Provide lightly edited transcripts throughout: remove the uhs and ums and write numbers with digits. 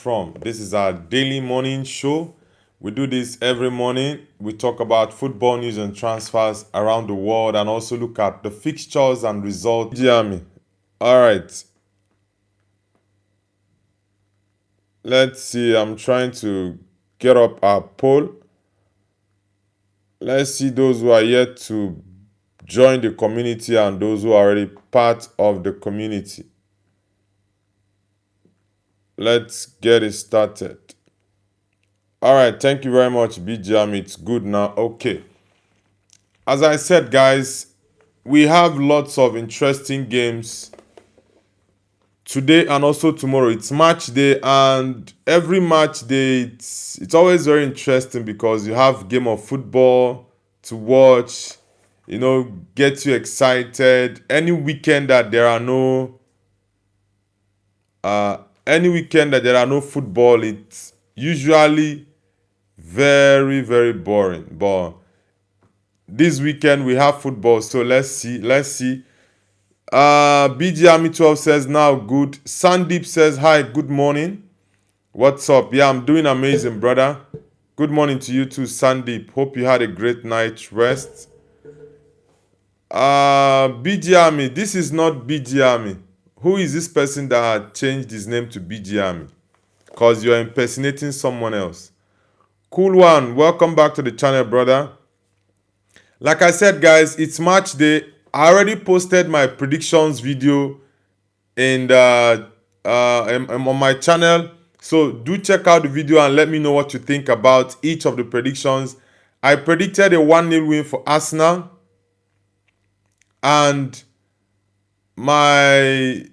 from? This is our daily morning show. We do this every morning. We talk about football news and transfers around the world and also look at the fixtures and results. Jeremy. All right. Let's see. I'm trying to get up our poll. Let's see those who are yet to join the community and those who are already part of the community. Let's get it started. All right, thank you very much, BGM. It's good now. Okay. As I said, guys, we have lots of interesting games today and also tomorrow. It's match day, and every match day, it's always very interesting because you have game of football to watch, get you excited. Any weekend that there are no football, it's usually very, very boring. But this weekend we have football, so let's see. BG Army 12 says now good. Sandeep says hi, good morning. What's up? Yeah, I'm doing amazing, brother. Good morning to you too, Sandeep. Hope you had a great night's rest. BG Army, this is not BG Army. Who is this person that had changed his name to BG Army? Because you're impersonating someone else. Cool one, welcome back to the channel, brother. Like I said, guys, it's match day. I already posted my predictions video on my channel. So do check out the video and let me know what you think about each of the predictions. I predicted a 1-0 win for Arsenal. And my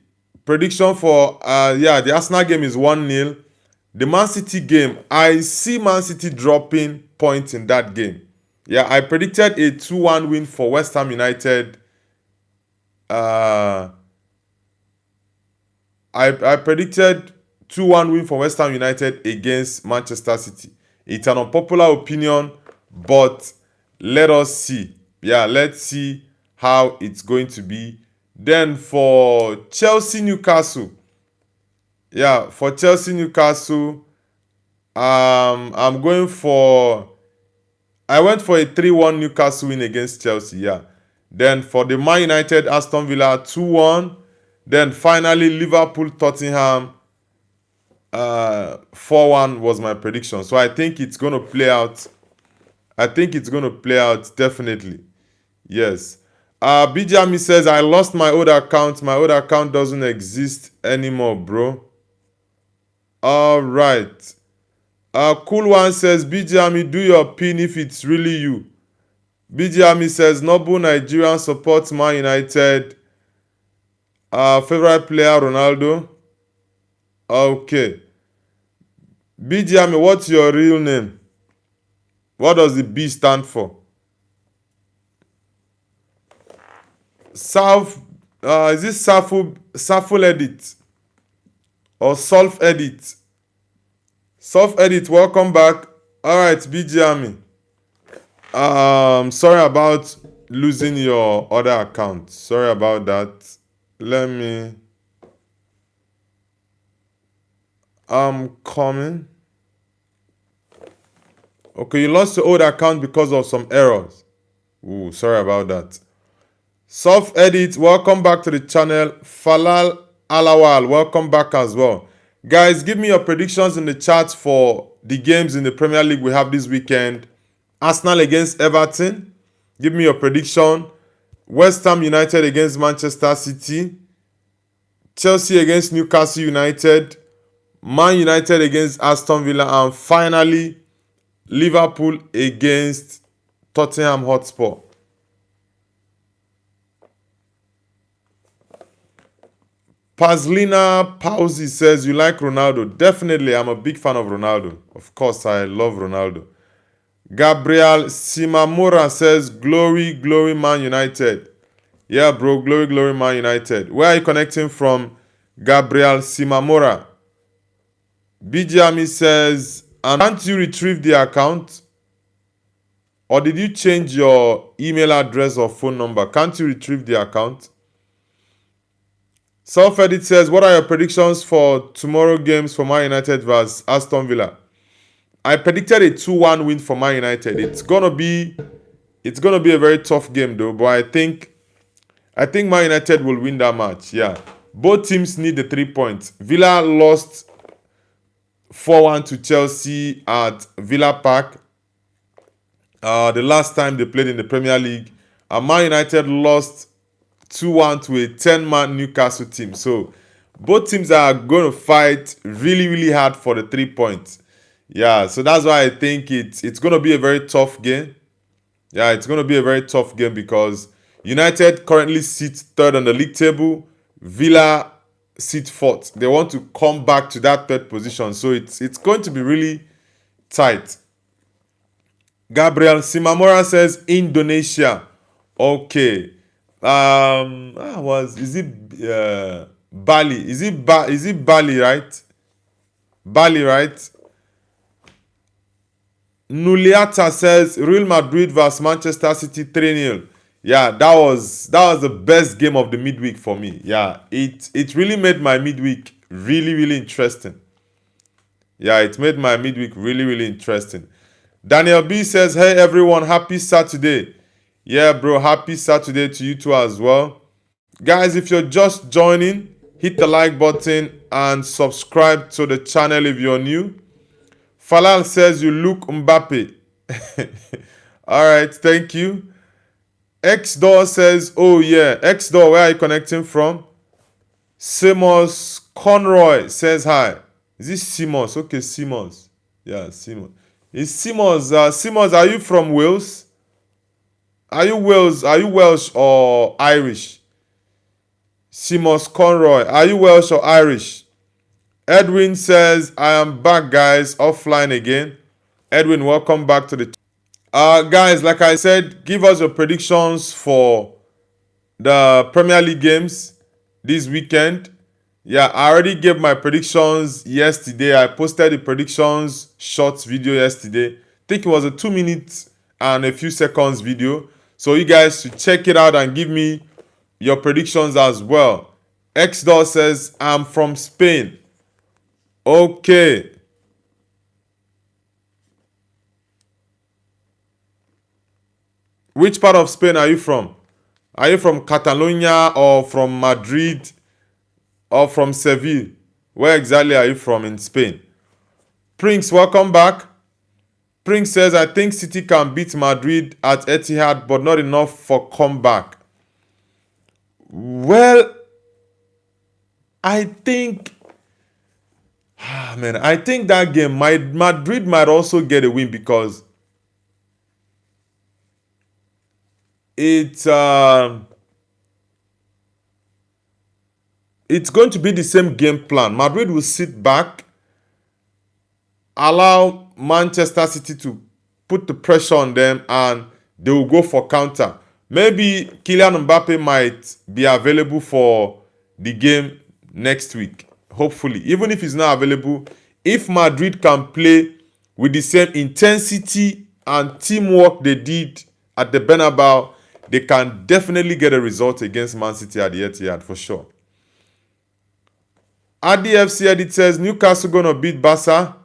prediction for the Arsenal game is 1-0. The Man City game, I see Man City dropping points in that game. Yeah, I predicted a 2-1 win for West Ham United. I predicted 2-1 win for West Ham United against Manchester City. It's an unpopular opinion, but let us see. Yeah, let's see how it's going to be. Then for Chelsea Newcastle. Yeah, for Chelsea Newcastle, I went for a 3-1 Newcastle win against Chelsea. Yeah. Then for the Man United Aston Villa 2-1. Then finally Liverpool Tottenham 4-1 was my prediction. So I think it's going to play out. Definitely. Yes. Bijami says, I lost my old account. My old account doesn't exist anymore, bro. All right. Cool one says, Bijami, do your pin if it's really you. Bijami says, Noble Nigerian supports Man United. Favorite player, Ronaldo. Okay. Bijami, what's your real name? What does the B stand for? Is this Saful Edit? Or Solve Edit? Solve Edit, welcome back. Alright, BG Army. Sorry about losing your other account. Sorry about that. Let me. I'm coming. Okay, you lost your old account because of some errors. Ooh, sorry about that. Soft Edit, welcome back to the channel. Falal Alawal, welcome back as well. Guys, give me your predictions in the chat for the games in the Premier League we have this weekend. Arsenal against Everton. Give me your prediction. West Ham United against Manchester City. Chelsea against Newcastle United. Man United against Aston Villa. And finally, Liverpool against Tottenham Hotspur. Pazlina Pausi says, you like Ronaldo. Definitely, I'm a big fan of Ronaldo. Of course, I love Ronaldo. Gabriel Simamura says, glory, glory, Man United. Yeah, bro, glory, glory, Man United. Where are you connecting from, Gabriel Simamura? Bijami says, and can't you retrieve the account? Or did you change your email address or phone number? Can't you retrieve the account? Self-edit says, what are your predictions for tomorrow games for Man United versus Aston Villa? I predicted a 2-1 win for Man United. It's gonna be a very tough game though, but I think Man United will win that match. Yeah. Both teams need the 3 points. Villa lost 4-1 to Chelsea at Villa Park. The last time they played in the Premier League. And Man United lost 2-1 to a 10-man Newcastle team. So both teams are going to fight really, really hard for the 3 points. Yeah, so that's why I think it's going to be a very tough game. Yeah, it's going to be a very tough game because United currently sits third on the league table. Villa sit fourth. They want to come back to that third position. So it's going to be really tight. Gabriel Simamora says Indonesia. Okay. Is it Bali? Is it Bali, right? Bali, right? Nuliata says Real Madrid vs Manchester City 3-0. Yeah, that was the best game of the midweek for me. Yeah, it really made my midweek really, really interesting. Yeah, it made my midweek really, really interesting. Daniel B says, hey everyone, happy Saturday. Yeah, bro, happy Saturday to you too as well. Guys, if you're just joining, hit the like button and subscribe to the channel if you're new. Falal says you look Mbappe. Alright, thank you. Xdoor says, oh yeah. Xdoor, where are you connecting from? Simos Conroy says hi. Is this Simos? Okay, Simos. Yeah, Simos. Is Simos, Simos, are you from Wales? Are you Welsh or Irish? Simos Conroy, are you Welsh or Irish? Edwin says, I am back, guys, offline again. Edwin, welcome back to the guys, like I said, give us your predictions for the Premier League games this weekend. Yeah, I already gave my predictions yesterday. I posted the predictions short video yesterday. I think it was a 2 minutes and a few seconds video. So you guys should check it out and give me your predictions as well. Xdor says, I'm from Spain. Okay. Which part of Spain are you from? Are you from Catalonia or from Madrid or from Seville? Where exactly are you from in Spain? Prince, welcome back. Prince says, I think City can beat Madrid at Etihad, but not enough for comeback. Well, I think I think that game, Madrid might also get a win because it's going to be the same game plan. Madrid will sit back, allow Manchester City to put the pressure on them, and they will go for counter. Maybe Kylian Mbappe might be available for the game next week. Hopefully, even if he's not available, if Madrid can play with the same intensity and teamwork they did at the Bernabeu, they can definitely get a result against Man City at the Etihad for sure. RDFC Edit says, Newcastle going to beat Barca.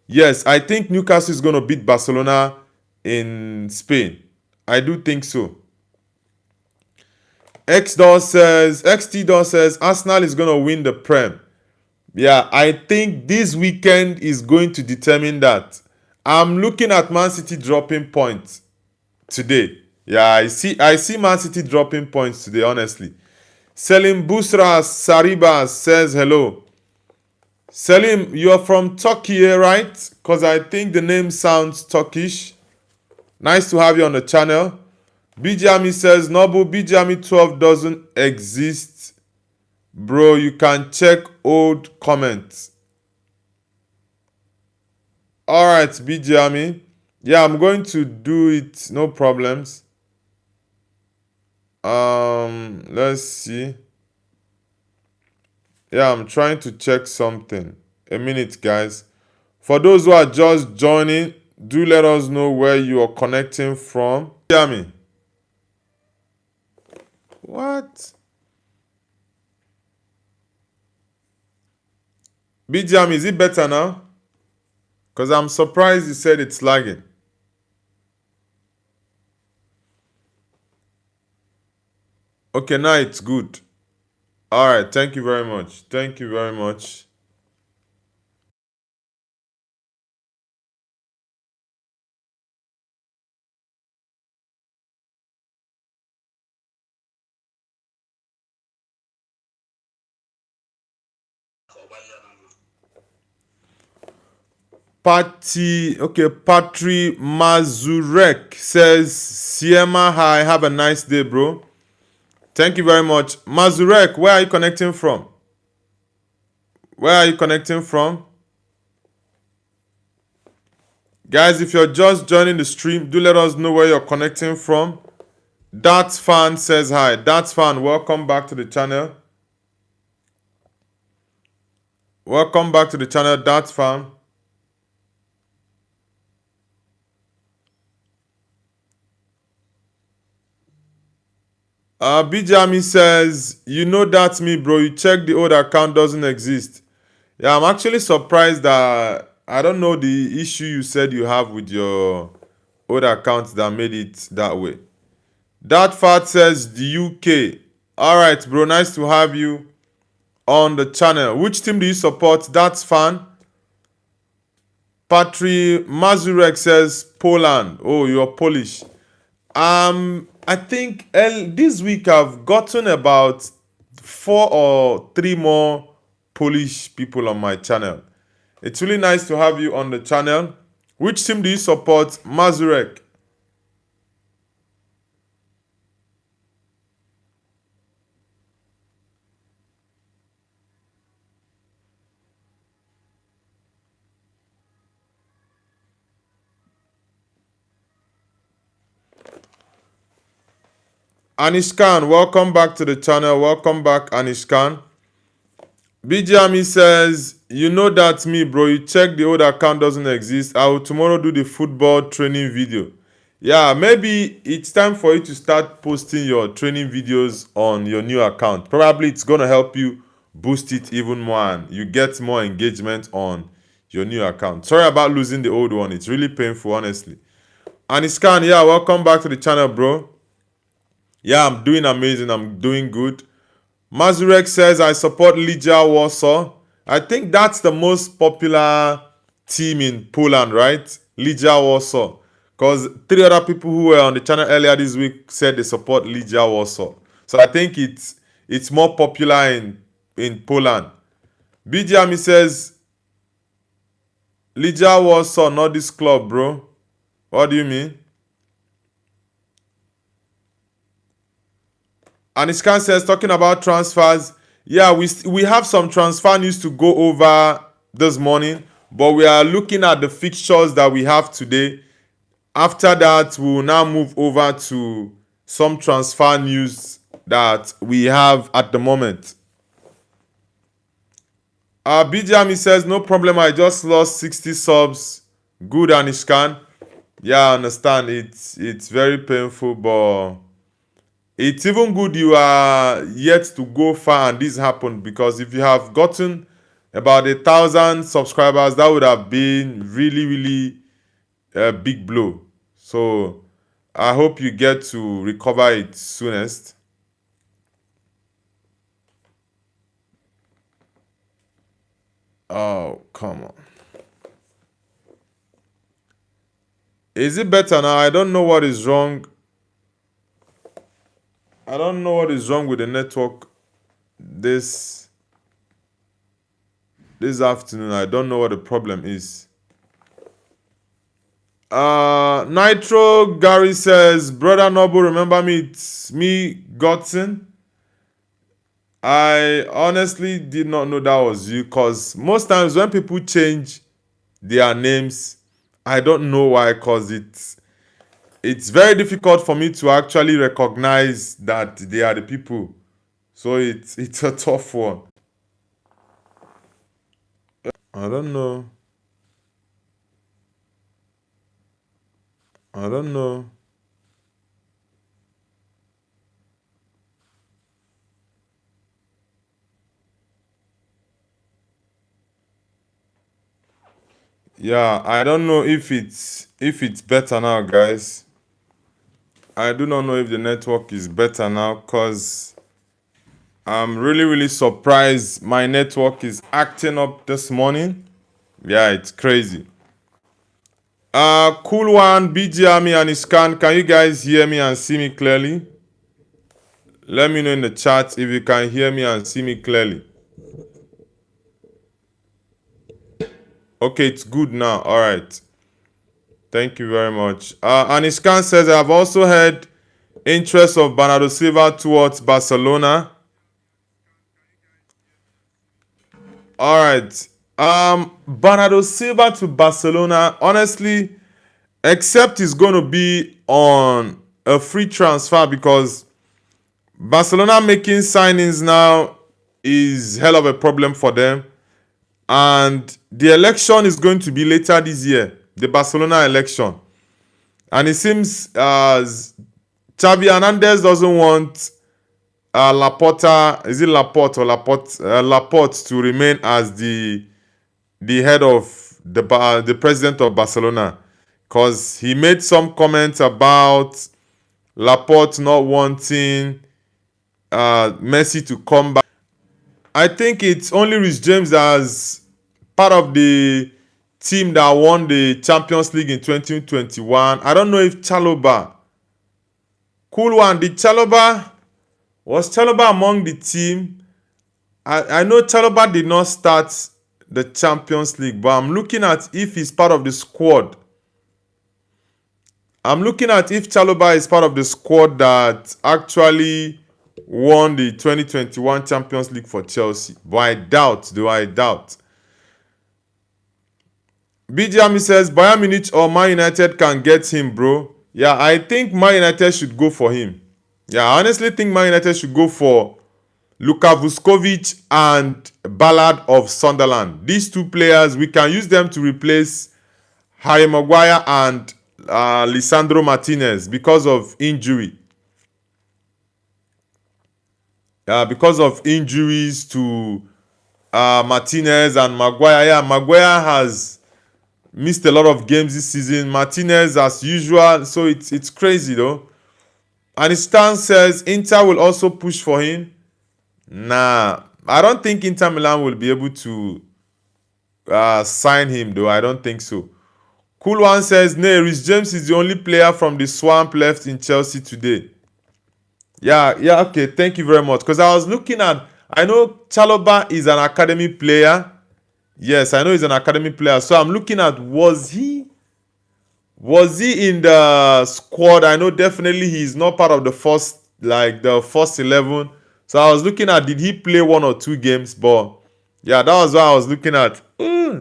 Yes, I think Newcastle is going to beat Barcelona in Spain. I do think so. XT says, Arsenal is going to win the Prem. Yeah, I think this weekend is going to determine that. I'm looking at Man City dropping points today. Yeah, I see Man City dropping points today, honestly. Selim Busra Saribas says hello. Selim, you're from Turkey, right? Because I think the name sounds Turkish. Nice to have you on the channel. BJami says, Nobu, BJami 12 doesn't exist. Bro, you can check old comments. Alright, BJami. Yeah, I'm going to do it. No problems. Let's see. Yeah, I'm trying to check something. A minute, guys. For those who are just joining, do let us know where you are connecting from. BJami. What? BGM, is it better now? Because I'm surprised you said it's lagging. Okay, now it's good. All right, thank you very much. Thank you very much. Patri Mazurek says, Siema, hi, have a nice day, bro. Thank you very much. Mazurek, where are you connecting from? Where are you connecting from? Guys, if you're just joining the stream, do let us know where you're connecting from. That's Fan says hi. That's Fan, welcome back to the channel. Welcome back to the channel, That's Fan. Bijami says, you know that's me, bro. You check the old account doesn't exist. Yeah, I'm actually surprised that I don't know the issue you said you have with your old account that made it that way. That Fat says the UK. All right, bro. Nice to have you on the channel. Which team do you support? That's Fan. Patri Mazurek says Poland. Oh, you're Polish. I think this week I've gotten about 4 or 3 more Polish people on my channel. It's really nice to have you on the channel. Which team do you support? Mazurek. Anish Khan, welcome back to the channel. Welcome back, Anish Khan. BGME says, you know that's me, bro. You check the old account doesn't exist. I will tomorrow do the football training video. Yeah, maybe it's time for you to start posting your training videos on your new account. Probably it's going to help you boost it even more and you get more engagement on your new account. Sorry about losing the old one. It's really painful, honestly. Anish Khan, yeah, welcome back to the channel, bro. Yeah, I'm doing amazing. I'm doing good. Mazurek says, I support Legia Warsaw. I think that's the most popular team in Poland, right? Legia Warsaw. Because 3 other people who were on the channel earlier this week said they support Legia Warsaw. So I think it's more popular in Poland. BGMI says, Legia Warsaw, not this club, bro. What do you mean? Aniskan says, talking about transfers, yeah, we have some transfer news to go over this morning, but we are looking at the fixtures that we have today. After that, we will now move over to some transfer news that we have at the moment. Bijami says, no problem, I just lost 60 subs. Good, Anishkan. Yeah, I understand. It's very painful, but it's even good you are yet to go far and this happened, because if you have gotten about 1,000 subscribers, that would have been really a big blow. So I hope you get to recover it soonest. Oh, come on. Is it better now? I don't know what is wrong. I don't know what is wrong with the network this afternoon. I don't know what the problem is. Nitro Gary says, Brother Noble, remember me? It's me, Godson. I honestly did not know that was you, because most times when people change their names, I don't know why, because it's very difficult for me to actually recognize that they are the people. So it's a tough one. I don't know. I don't know. Yeah, I don't know if it's better now, guys. I do not know if the network is better now, because I'm really surprised my network is acting up this morning. Yeah, it's crazy. Cool one, BG Army and Iskan. Can you guys hear me and see me clearly? Let me know in the chat if you can hear me and see me clearly. Okay, it's good now. All right. Thank you very much. Aniskan says, I've also heard interest of Bernardo Silva towards Barcelona. All right. Bernardo Silva to Barcelona, honestly, except it's going to be on a free transfer, because Barcelona making signings now is hell of a problem for them. And the election is going to be later this year, the Barcelona election. And it seems Xavi Hernandez doesn't want Laporta, is it Laporte or Laporte to remain as the head of the president of Barcelona, because he made some comments about Laporte not wanting Messi to come back. I think it's only Rhys James as part of the team that won the Champions League in 2021. I don't know if Chalobah. Cool one. Was Chalobah among the team? I know Chalobah did not start the Champions League, but I'm looking at if he's part of the squad. I'm looking at if Chalobah is part of the squad that actually won the 2021 Champions League for Chelsea. But I doubt, I doubt. BGM says, Bayern Munich or Man United can get him, bro. Yeah, I think Man United should go for him. Yeah, I honestly think Man United should go for Luka Vuskovic and Ballard of Sunderland. These two players, we can use them to replace Harry Maguire and Lisandro Martinez because of injury. Because of injuries to Martinez and Maguire. Yeah, Maguire has missed a lot of games this season. Martinez as usual. So it's crazy though. And Stan says Inter will also push for him. Nah, I don't think Inter Milan will be able to sign him though. I don't think so. Cool one says, no, Rhys James is the only player from the swamp left in Chelsea today. Yeah, okay. Thank you very much. Because I was looking at, I know Chalobah is an academy player. Yes, I know he's an academy player. So I'm looking at, was he in the squad? I know definitely he's not part of the first 11. So I was looking at, did he play 1 or 2 games? But yeah, that was what I was looking at.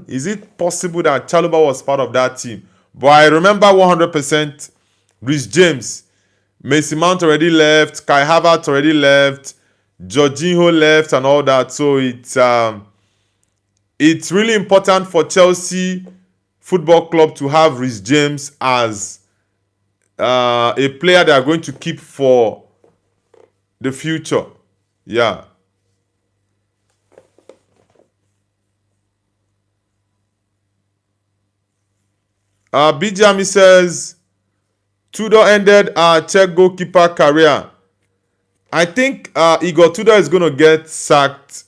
Is it possible that Chalobah was part of that team? But I remember 100% Rhys James. Mason Mount already left. Kai Havertz already left. Jorginho left and all that. So it's really important for Chelsea Football Club to have Rhys James as a player they are going to keep for the future. Yeah. Bijami says, Tudor ended Czech goalkeeper career. I think Igor Tudor is going to get sacked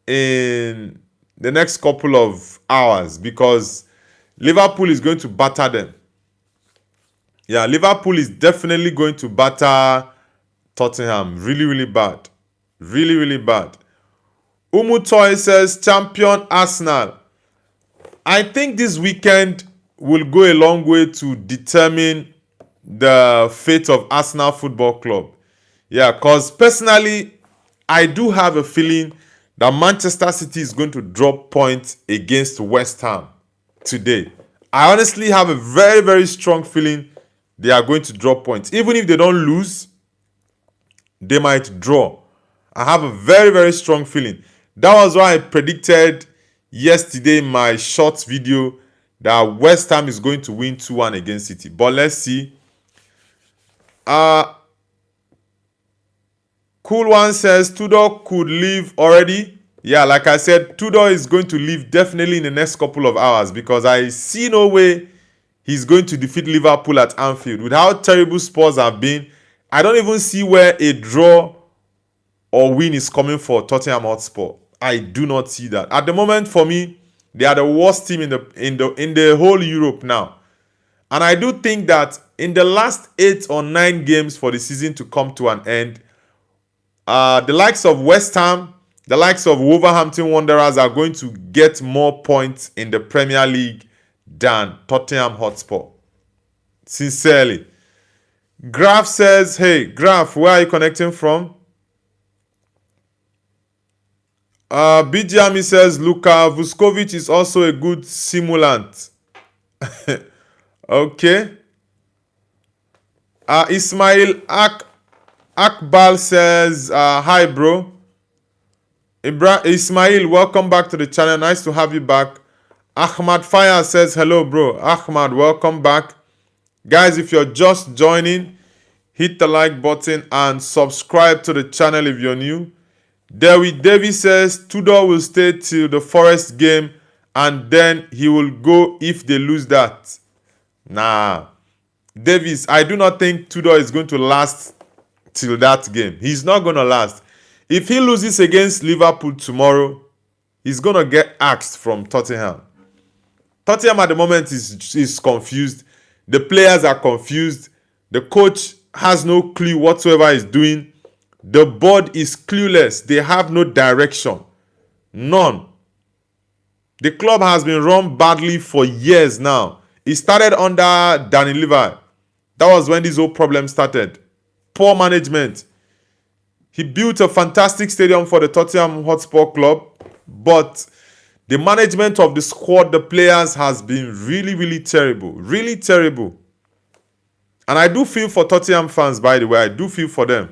in the next couple of hours because Liverpool is going to batter them. Yeah, Liverpool is definitely going to batter Tottenham. Really bad. Really bad. Umutoy says, champion Arsenal. I think this weekend will go a long way to determine the fate of Arsenal Football Club. Yeah, because personally, I do have a feeling that Manchester City is going to drop points against West Ham today. I honestly have a very strong feeling they are going to drop points. Even if they don't lose, they might draw. I have a very strong feeling. That was why I predicted yesterday in my short video that West Ham is going to win 2-1 against City. But let's see. Cool one says Tudor could leave already. yeah, like I said, Tudor is going to leave definitely in the next couple of hours because I see no way he's going to defeat Liverpool at Anfield. With how terrible Spurs have been, I don't even see where a draw or win is coming for Tottenham Hotspur. I do not see that. At the moment, for me, they are the worst team in the whole Europe now. And I do think that in the last 8 or 9 games for the season to come to an end, the likes of West Ham, the likes of Wolverhampton Wanderers are going to get more points in the Premier League than Tottenham Hotspur. Sincerely. Graf says, hey, Graf, where are you connecting from? BGMI says, Luka Vuskovic is also a good simulant. Okay. Ismail Akbal says, hi, bro. Ismail, welcome back to the channel. Nice to have you back. Ahmad Fire says, hello, bro. Ahmad, welcome back. Guys, if you're just joining, hit the like button and subscribe to the channel if you're new. David Davis says, Tudor will stay till the Forest game and then he will go if they lose that. Nah. Davis, I do not think Tudor is going to last till that game. He's not going to last. If he loses against Liverpool tomorrow, he's going to get axed from Tottenham. Tottenham at the moment is confused. The players are confused. The coach has no clue whatsoever he's doing. The board is clueless. They have no direction. None. The club has been run badly for years now. It started under Danny Levy. That was when this whole problem started. Poor management. He built a fantastic stadium for the Tottenham Hotspur club, but the management of the squad, the players, has been really, really terrible. Really terrible. And I do feel for Tottenham fans, by the way. I do feel for them.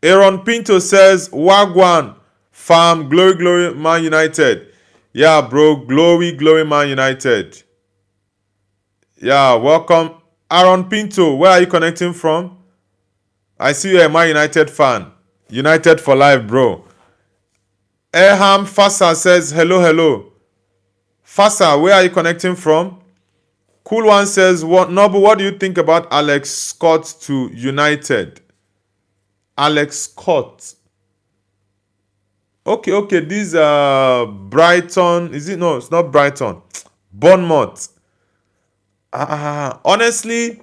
Aaron Pinto says, Wagwan, fam, glory, glory, Man United. Yeah, bro, glory, glory, Man United. Yeah, welcome. Aaron Pinto, where are you connecting from? I see you're a Man United fan. United for life, bro. Eham Fasa says, hello, hello. Fasa, where are you connecting from? Cool One says, Nobu, what do you think about Alex Scott to United? Alex Scott. Okay, this Brighton. Is it? No, it's not Brighton. Bournemouth. Honestly,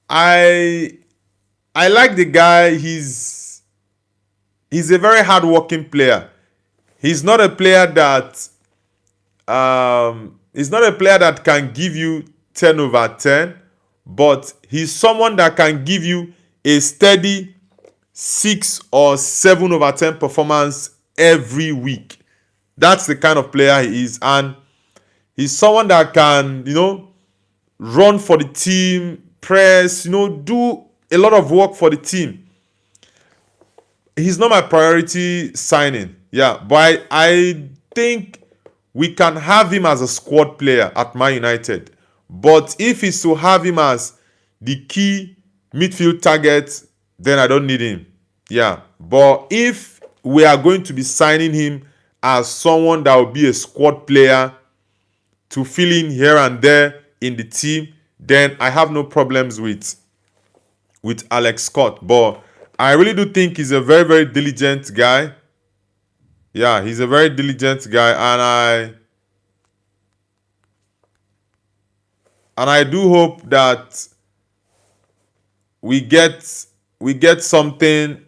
I like the guy. He's a very hardworking player. He's not a player that can give you 10 over 10, but he's someone that can give you a steady 6 or 7 over 10 performance every week. That's the kind of player he is, and he's someone that can, run for the team, press, do a lot of work for the team. He's not my priority signing. Yeah, but I think we can have him as a squad player at Man United. But if it's to have him as the key midfield target, then I don't need him. Yeah, but if we are going to be signing him as someone that will be a squad player to fill in here and there in the team, then I have no problems with Alex Scott. But I really do think he's a very, very diligent guy. Yeah, he's a very diligent guy, and I do hope that we get something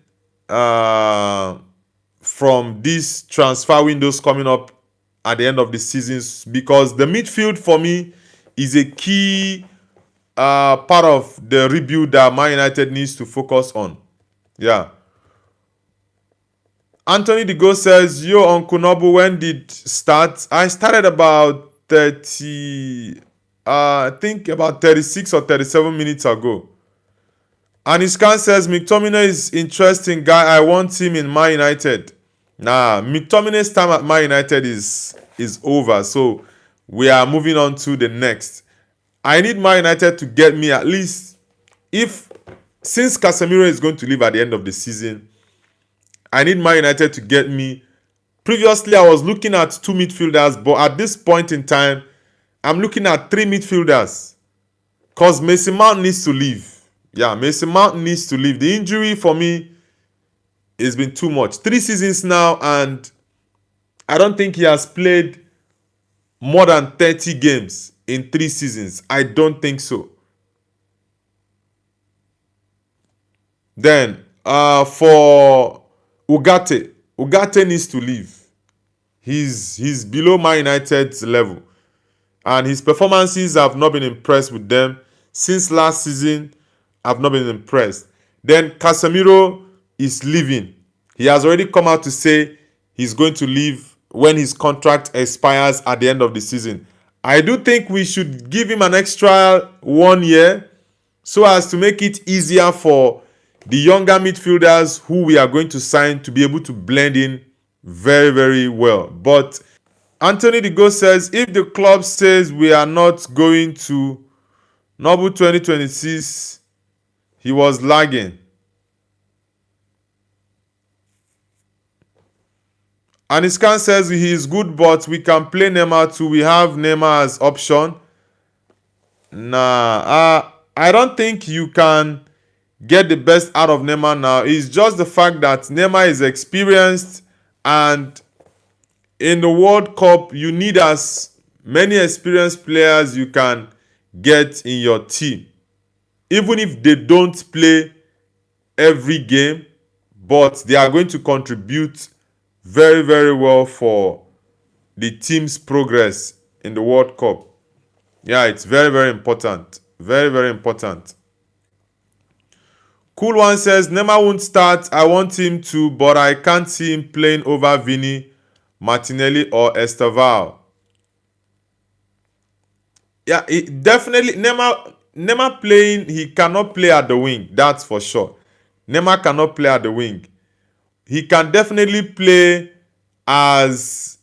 from these transfer windows coming up at the end of the seasons, because the midfield for me is a key part of the rebuild that Man United needs to focus on. Yeah. Anthony Digo says, yo, Uncle Nobu, when did start? I started about 36 or 37 minutes ago. Aniskan says, McTominay is interesting guy. I want him in Man United. Nah, McTominay's time at Man United is over. So we are moving on to the next. I need Man United to get me at least, if Since Casemiro is going to leave at the end of the season, I need Man United to get me. Previously, I was looking at 2 midfielders, but at this point in time, I'm looking at 3 midfielders. Because Mason Mount needs to leave. Yeah, Mason Mount needs to leave. The injury for me has been too much. 3 seasons now, and I don't think he has played more than 30 games in 3 seasons. I don't think so. Then, for Ugarte needs to leave. He's below Man United's level. And his performances have not been impressed with them. Since last season, I've not been impressed. Then Casemiro is leaving. He has already come out to say he's going to leave when his contract expires at the end of the season. I do think we should give him an extra 1 year so as to make it easier for the younger midfielders who we are going to sign to be able to blend in very, very well. But Anthony De Go says, if the club says we are not going to Noble 2026, he was lagging. Aniskan says he is good, but we can play Neymar too. We have Neymar as option. Nah, I don't think you can get the best out of Neymar now. It's just the fact that Neymar is experienced, and in the World Cup, you need as many experienced players you can get in your team. Even if they don't play every game, but they are going to contribute very, very well for the team's progress in the World Cup. Yeah, it's very, very important. Very, very important. Cool One says, Neymar won't start. I want him to, but I can't see him playing over Vini, Martinelli, or Estevao. Yeah, definitely Neymar playing, he cannot play at the wing. That's for sure. Neymar cannot play at the wing. He can definitely play as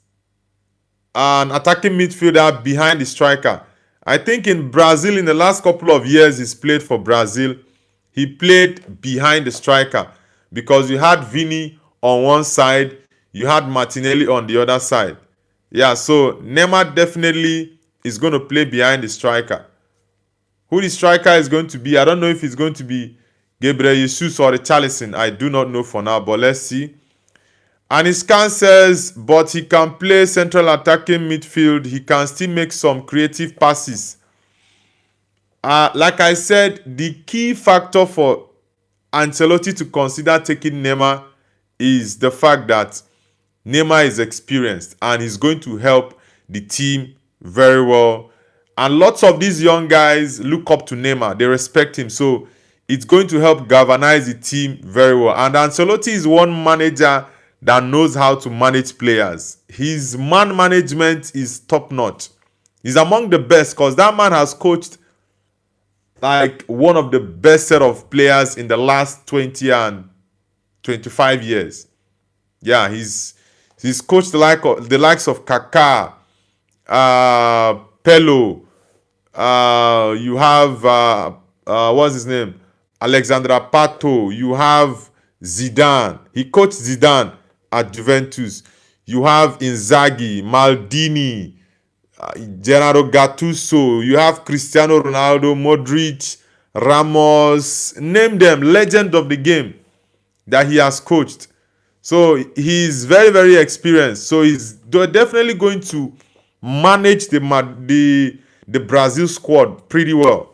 an attacking midfielder behind the striker. I think in Brazil, in the last couple of years he's played for Brazil, he played behind the striker because you had Vini on one side, you had Martinelli on the other side. Yeah, so Neymar definitely is going to play behind the striker. Who the striker is going to be, I don't know if it's going to be Gabriel Jesus or Richarlison. I do not know for now, but let's see. And his scan says, but he can play central attacking midfield. He can still make some creative passes. Like I said, the key factor for Ancelotti to consider taking Neymar is the fact that Neymar is experienced and he's going to help the team very well. And lots of these young guys look up to Neymar. They respect him. So it's going to help galvanize the team very well. And Ancelotti is one manager that knows how to manage players. His man management is top notch. He's among the best because that man has coached like one of the best set of players in the last 20 and 25 years. Yeah, he's coached the likes of Kaká, Pello. You have what's his name? Alexandra Pato. You have Zidane. He coached Zidane at Juventus. You have Inzaghi, Maldini, Gennaro Gattuso. You have Cristiano Ronaldo, Modric, Ramos. Name them, legend of the game that he has coached. So he's very, very experienced. So he's definitely going to manage the Brazil squad pretty well.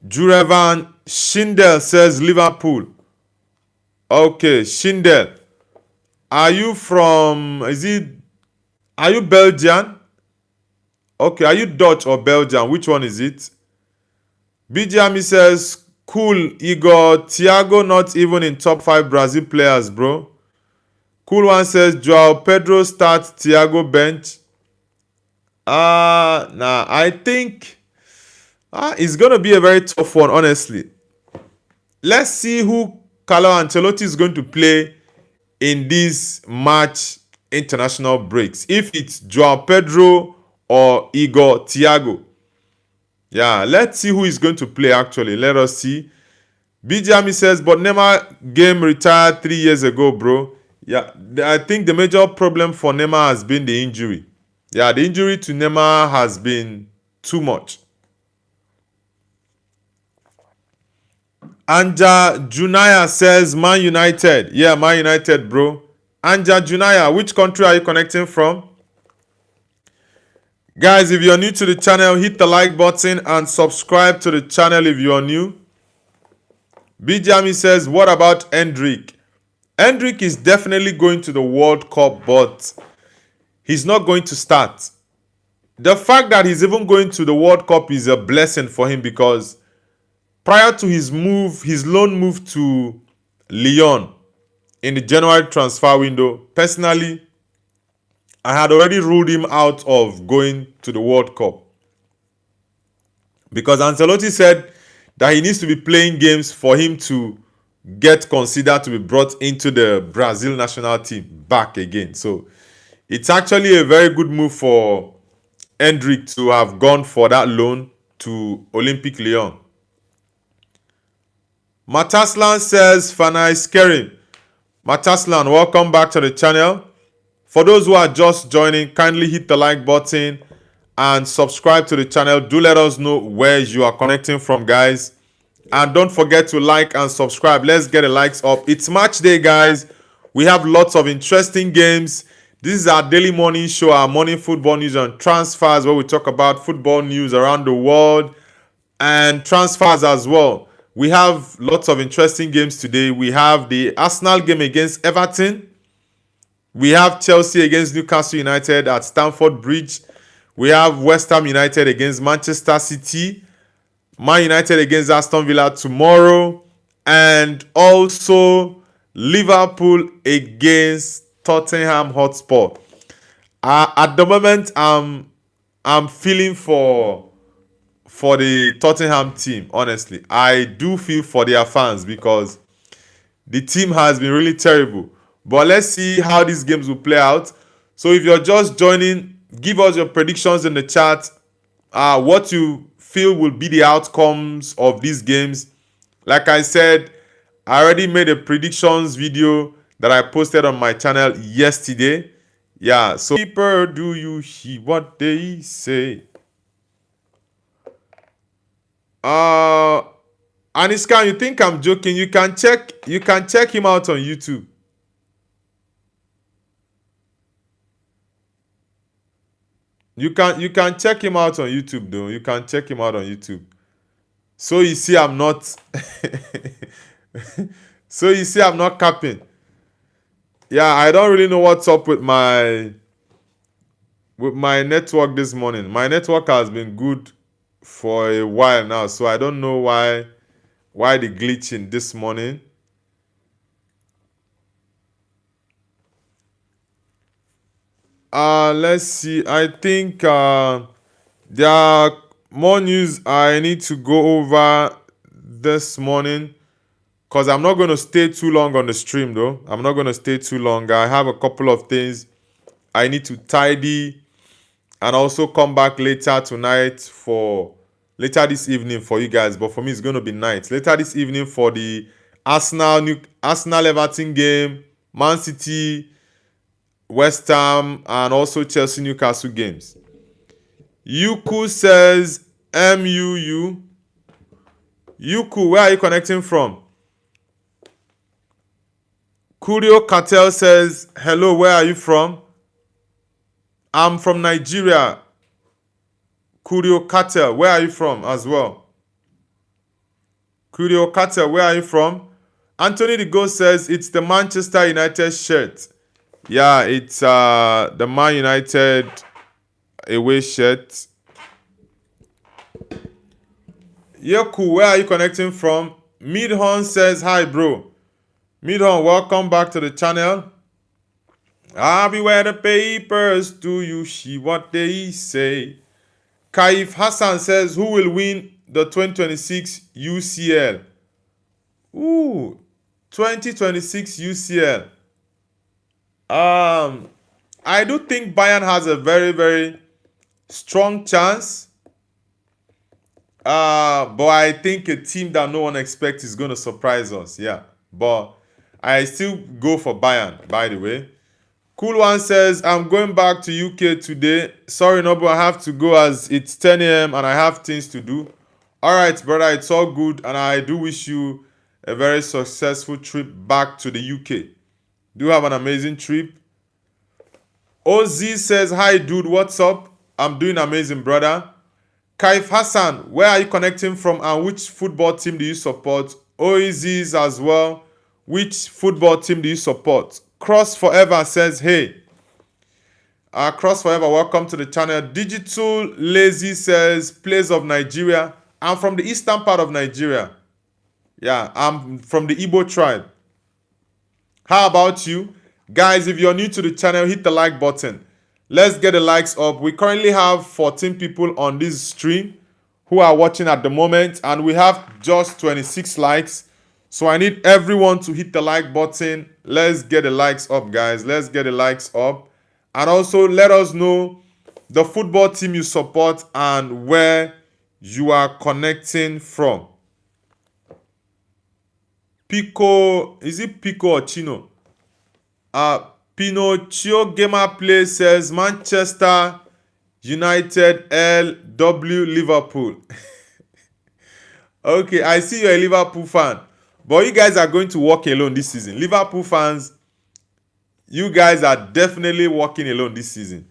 Jurevan Schindel says Liverpool. Okay, Schindel. Are you Belgian? Okay, are you Dutch or Belgian? Which one is it? BGMI says, cool, Igor, Thiago not even in top 5 Brazil players, bro. Cool One says, Joao Pedro starts, Thiago bench. I think it's going to be a very tough one, honestly. Let's see who Carlo Ancelotti is going to play in these March international breaks. If it's Joao Pedro or Igor Thiago. Yeah, let's see who is going to play actually. Let us see. BJami says, but Neymar game retired 3 years ago, bro. Yeah, I think the major problem for Neymar has been the injury. Yeah, the injury to Neymar has been too much. Anja Junaya says, Man United. Yeah, Man United, bro. Anja Junaya, which country are you connecting from? Guys, if you're new to the channel, hit the like button and subscribe to the channel if you're new. Bijami says, what about Hendrik? Hendrik is definitely going to the World Cup, but he's not going to start. The fact that he's even going to the World Cup is a blessing for him because prior to his loan move to Lyon in the January transfer window, personally, I had already ruled him out of going to the World Cup. Because Ancelotti said that he needs to be playing games for him to get considered to be brought into the Brazil national team back again. So it's actually a very good move for Hendrik to have gone for that loan to Olympique Lyon. Mataslan says, Fanais Kerim. Mataslan, welcome back to the channel. For those who are just joining, kindly hit the like button and subscribe to the channel. Do let us know where you are connecting from, guys. And don't forget to like and subscribe. Let's get the likes up. It's match day, guys. We have lots of interesting games. This is our daily morning show, our morning football news and transfers, where we talk about football news around the world and transfers as well. We have lots of interesting games today. We have the Arsenal game against Everton. We have Chelsea against Newcastle United at Stamford Bridge. We have West Ham United against Manchester City. Man United against Aston Villa tomorrow. And also Liverpool against Tottenham Hotspur. At the moment, I'm feeling for the Tottenham team, honestly. I do feel for their fans because the team has been really terrible. But let's see how these games will play out. So if you're just joining, give us your predictions in the chat. What you feel will be the outcomes of these games. Like I said, I already made a predictions video that I posted on my channel yesterday. Yeah, so people, do you hear what they say? Aniska, you think I'm joking? You can check him out on YouTube. You can check him out on YouTube though. You can check him out on YouTube. So you see I'm not so you see I'm not capping. Yeah, I don't really know what's up with my network this morning. My network has been good for a while now, so I don't know why the glitching this morning. Let's see. I think there are more news I need to go over this morning because I'm not going to stay too long on the stream though. I'm not going to stay too long. I have a couple of things I need to tidy and also come back later this evening for you guys. But for me, it's going to be night. Later this evening for the Arsenal Everton game, Man City, West Ham, and also Chelsea Newcastle games. Yuku says MUU. Yuku, where are you connecting from? Kurio Cartel says, hello, where are you from? I'm from Nigeria. Kurio Cartel, where are you from as well? Kurio Cartel, where are you from? Anthony the Ghost says, it's the Manchester United shirt. Yeah, it's the Man United away shirt. Yoku, where are you connecting from? Midhorn says, hi bro. Midhorn, welcome back to the channel. I'll be where the papers, do you see what they say? Kaif Hassan says, who will win the 2026 UCL? Ooh, 2026 UCL. I do think Bayern has a very, very strong chance. But I think a team that no one expects is going to surprise us. Yeah. But I still go for Bayern, by the way. Cool One says, I'm going back to UK today. Sorry, no, but I have to go as it's 10 a.m. and I have things to do. All right, brother, it's all good. And I do wish you a very successful trip back to the UK. Do have an amazing trip. OZ says, hi, dude, what's up? I'm doing amazing, brother. Kaif Hassan, where are you connecting from and which football team do you support? OEZs as well. Which football team do you support? Cross Forever says, hey. Cross Forever, welcome to the channel. Digital Lazy says, place of Nigeria. I'm from the eastern part of Nigeria. Yeah, I'm from the Igbo tribe. How about you? Guys, if you're new to the channel, hit the like button. Let's get the likes up. We currently have 14 people on this stream who are watching at the moment, and we have just 26 likes. So I need everyone to hit the like button. Let's get the likes up, guys. Let's get the likes up. And also let us know the football team you support and where you are connecting from. Pico, is it Pico or Chino? Pinocchio Gamer Play says Manchester United LW Liverpool. Okay, I see you're a Liverpool fan. But you guys are going to walk alone this season. Liverpool fans, you guys are definitely walking alone this season.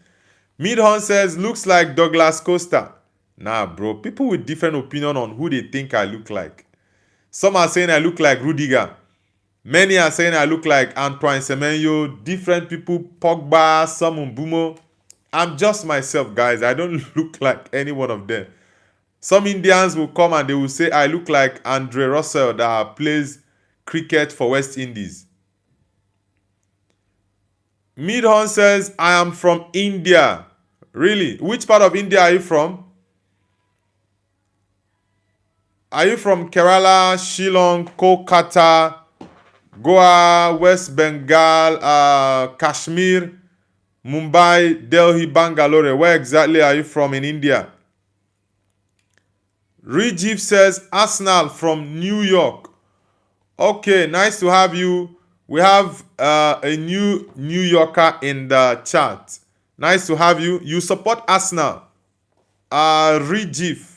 Midhorn says, looks like Douglas Costa. Nah, bro. People with different opinion on who they think I look like. Some are saying I look like Rudiger. Many are saying I look like Antoine Semenyo. Different people, Pogba, some Mbumo. I'm just myself, guys. I don't look like any one of them. Some Indians will come and they will say I look like Andre Russell that plays cricket for West Indies. Midhorn says, I am from India. Really? Which part of India are you from? Are you from Kerala, Shillong, Kolkata, Goa, West Bengal, Kashmir, Mumbai, Delhi, Bangalore? Where exactly are you from in India? Rajiv says, Arsenal from New York. Okay, nice to have you. We have a new New Yorker in the chat. Nice to have you. You support Arsenal. Rajiv.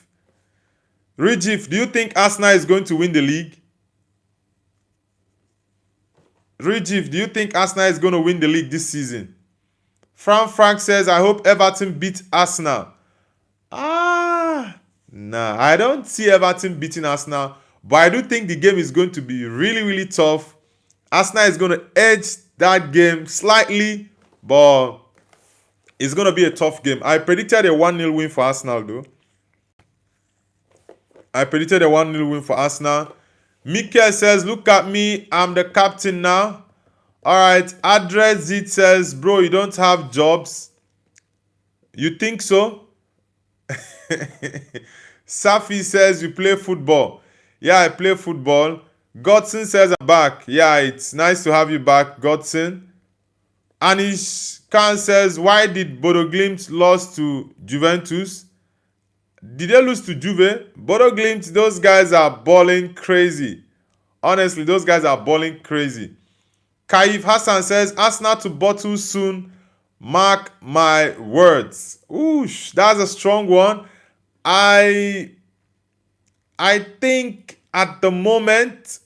Rajiv, do you think Arsenal is going to win the league? Rajiv, do you think Arsenal is going to win the league this season? Frank says, I hope Everton beat Arsenal. Nah, I don't see Everton beating Arsenal. But I do think the game is going to be really, really tough. Arsenal is going to edge that game slightly, but it's going to be a tough game. I predicted a 1-0 win for Arsenal, though. I predicted a 1-0 win for Arsenal. Mikel says, look at me. I'm the captain now. All right. Address it says, bro, you don't have jobs. You think so? Safi says, you play football. Yeah, I play football. Godson says, I'm back. Yeah, it's nice to have you back, Godson. Anish Khan says, why did Bodo Glimt lose to Juventus? Did they lose to Juve? Bodo Glimt, those guys are balling crazy. Honestly, those guys are balling crazy. Kaif Hassan says, Arsenal to bottle soon. Mark my words. Oosh, that's a strong one. I think at the moment,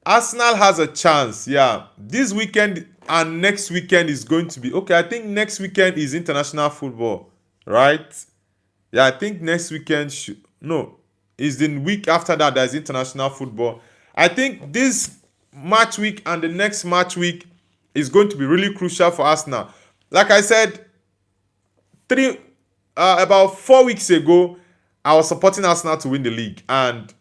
Arsenal has a chance. Yeah, this weekend and next weekend is going to be... Okay, I think next weekend is international football, right? Yeah, I think next weekend should... No, it's the week after that there's international football. I think this match week and the next match week is going to be really crucial for Arsenal. Like I said, about 4 weeks ago, I was supporting Arsenal to win the league. And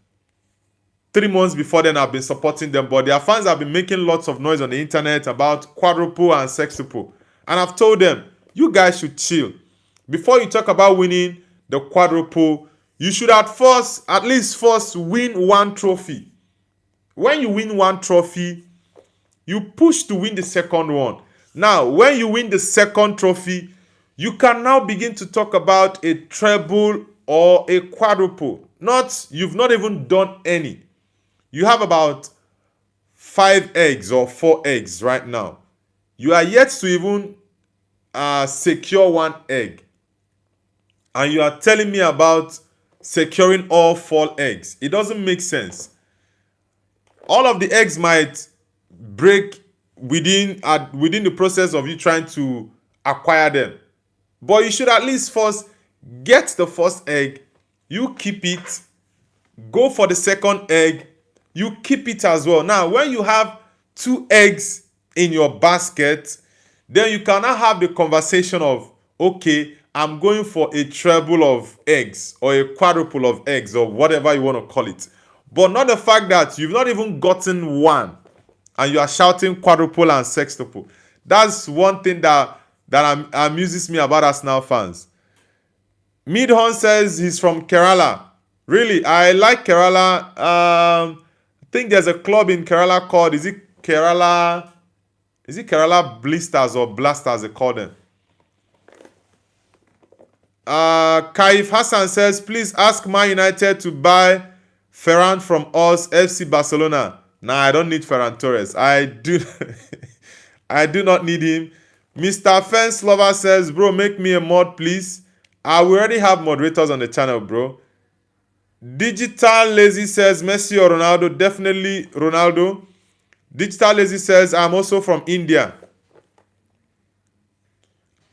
3 months before then, I've been supporting them. But their fans have been making lots of noise on the internet about quadruple and sextuple. And I've told them, you guys should chill. Before you talk about winning the quadruple, you should at least first win one trophy. When you win one trophy, you push to win the second one. Now, when you win the second trophy, you can now begin to talk about a treble or a quadruple. You've not even done any. You have about 5 eggs or 4 eggs right now. You are yet to even secure 1 egg. And you are telling me about securing all 4 eggs. It doesn't make sense. All of the eggs might break within the process of you trying to acquire them. But you should at least first get the first egg, you keep it, go for the second egg, you keep it as well. Now, when you have 2 eggs in your basket, then you can now have the conversation of, okay, I'm going for a treble of eggs or a quadruple of eggs or whatever you want to call it. But not the fact that you've not even gotten 1 and you are shouting quadruple and sextuple. That's one thing that amuses me about Arsenal fans. Midhorn says he's from Kerala. Really, I like Kerala. I think there's a club in Kerala called, is it Kerala Blisters or Blasters they call them? Kaif Hassan says, please ask Man United to buy Ferran from us, FC Barcelona. Nah, I don't need Ferran Torres. I do not need him. Mr. Fence Lover says, bro, make me a mod, please. We already have moderators on the channel, bro. Digital Lazy says, Messi or Ronaldo? Definitely Ronaldo. Digital Lazy says, I'm also from India.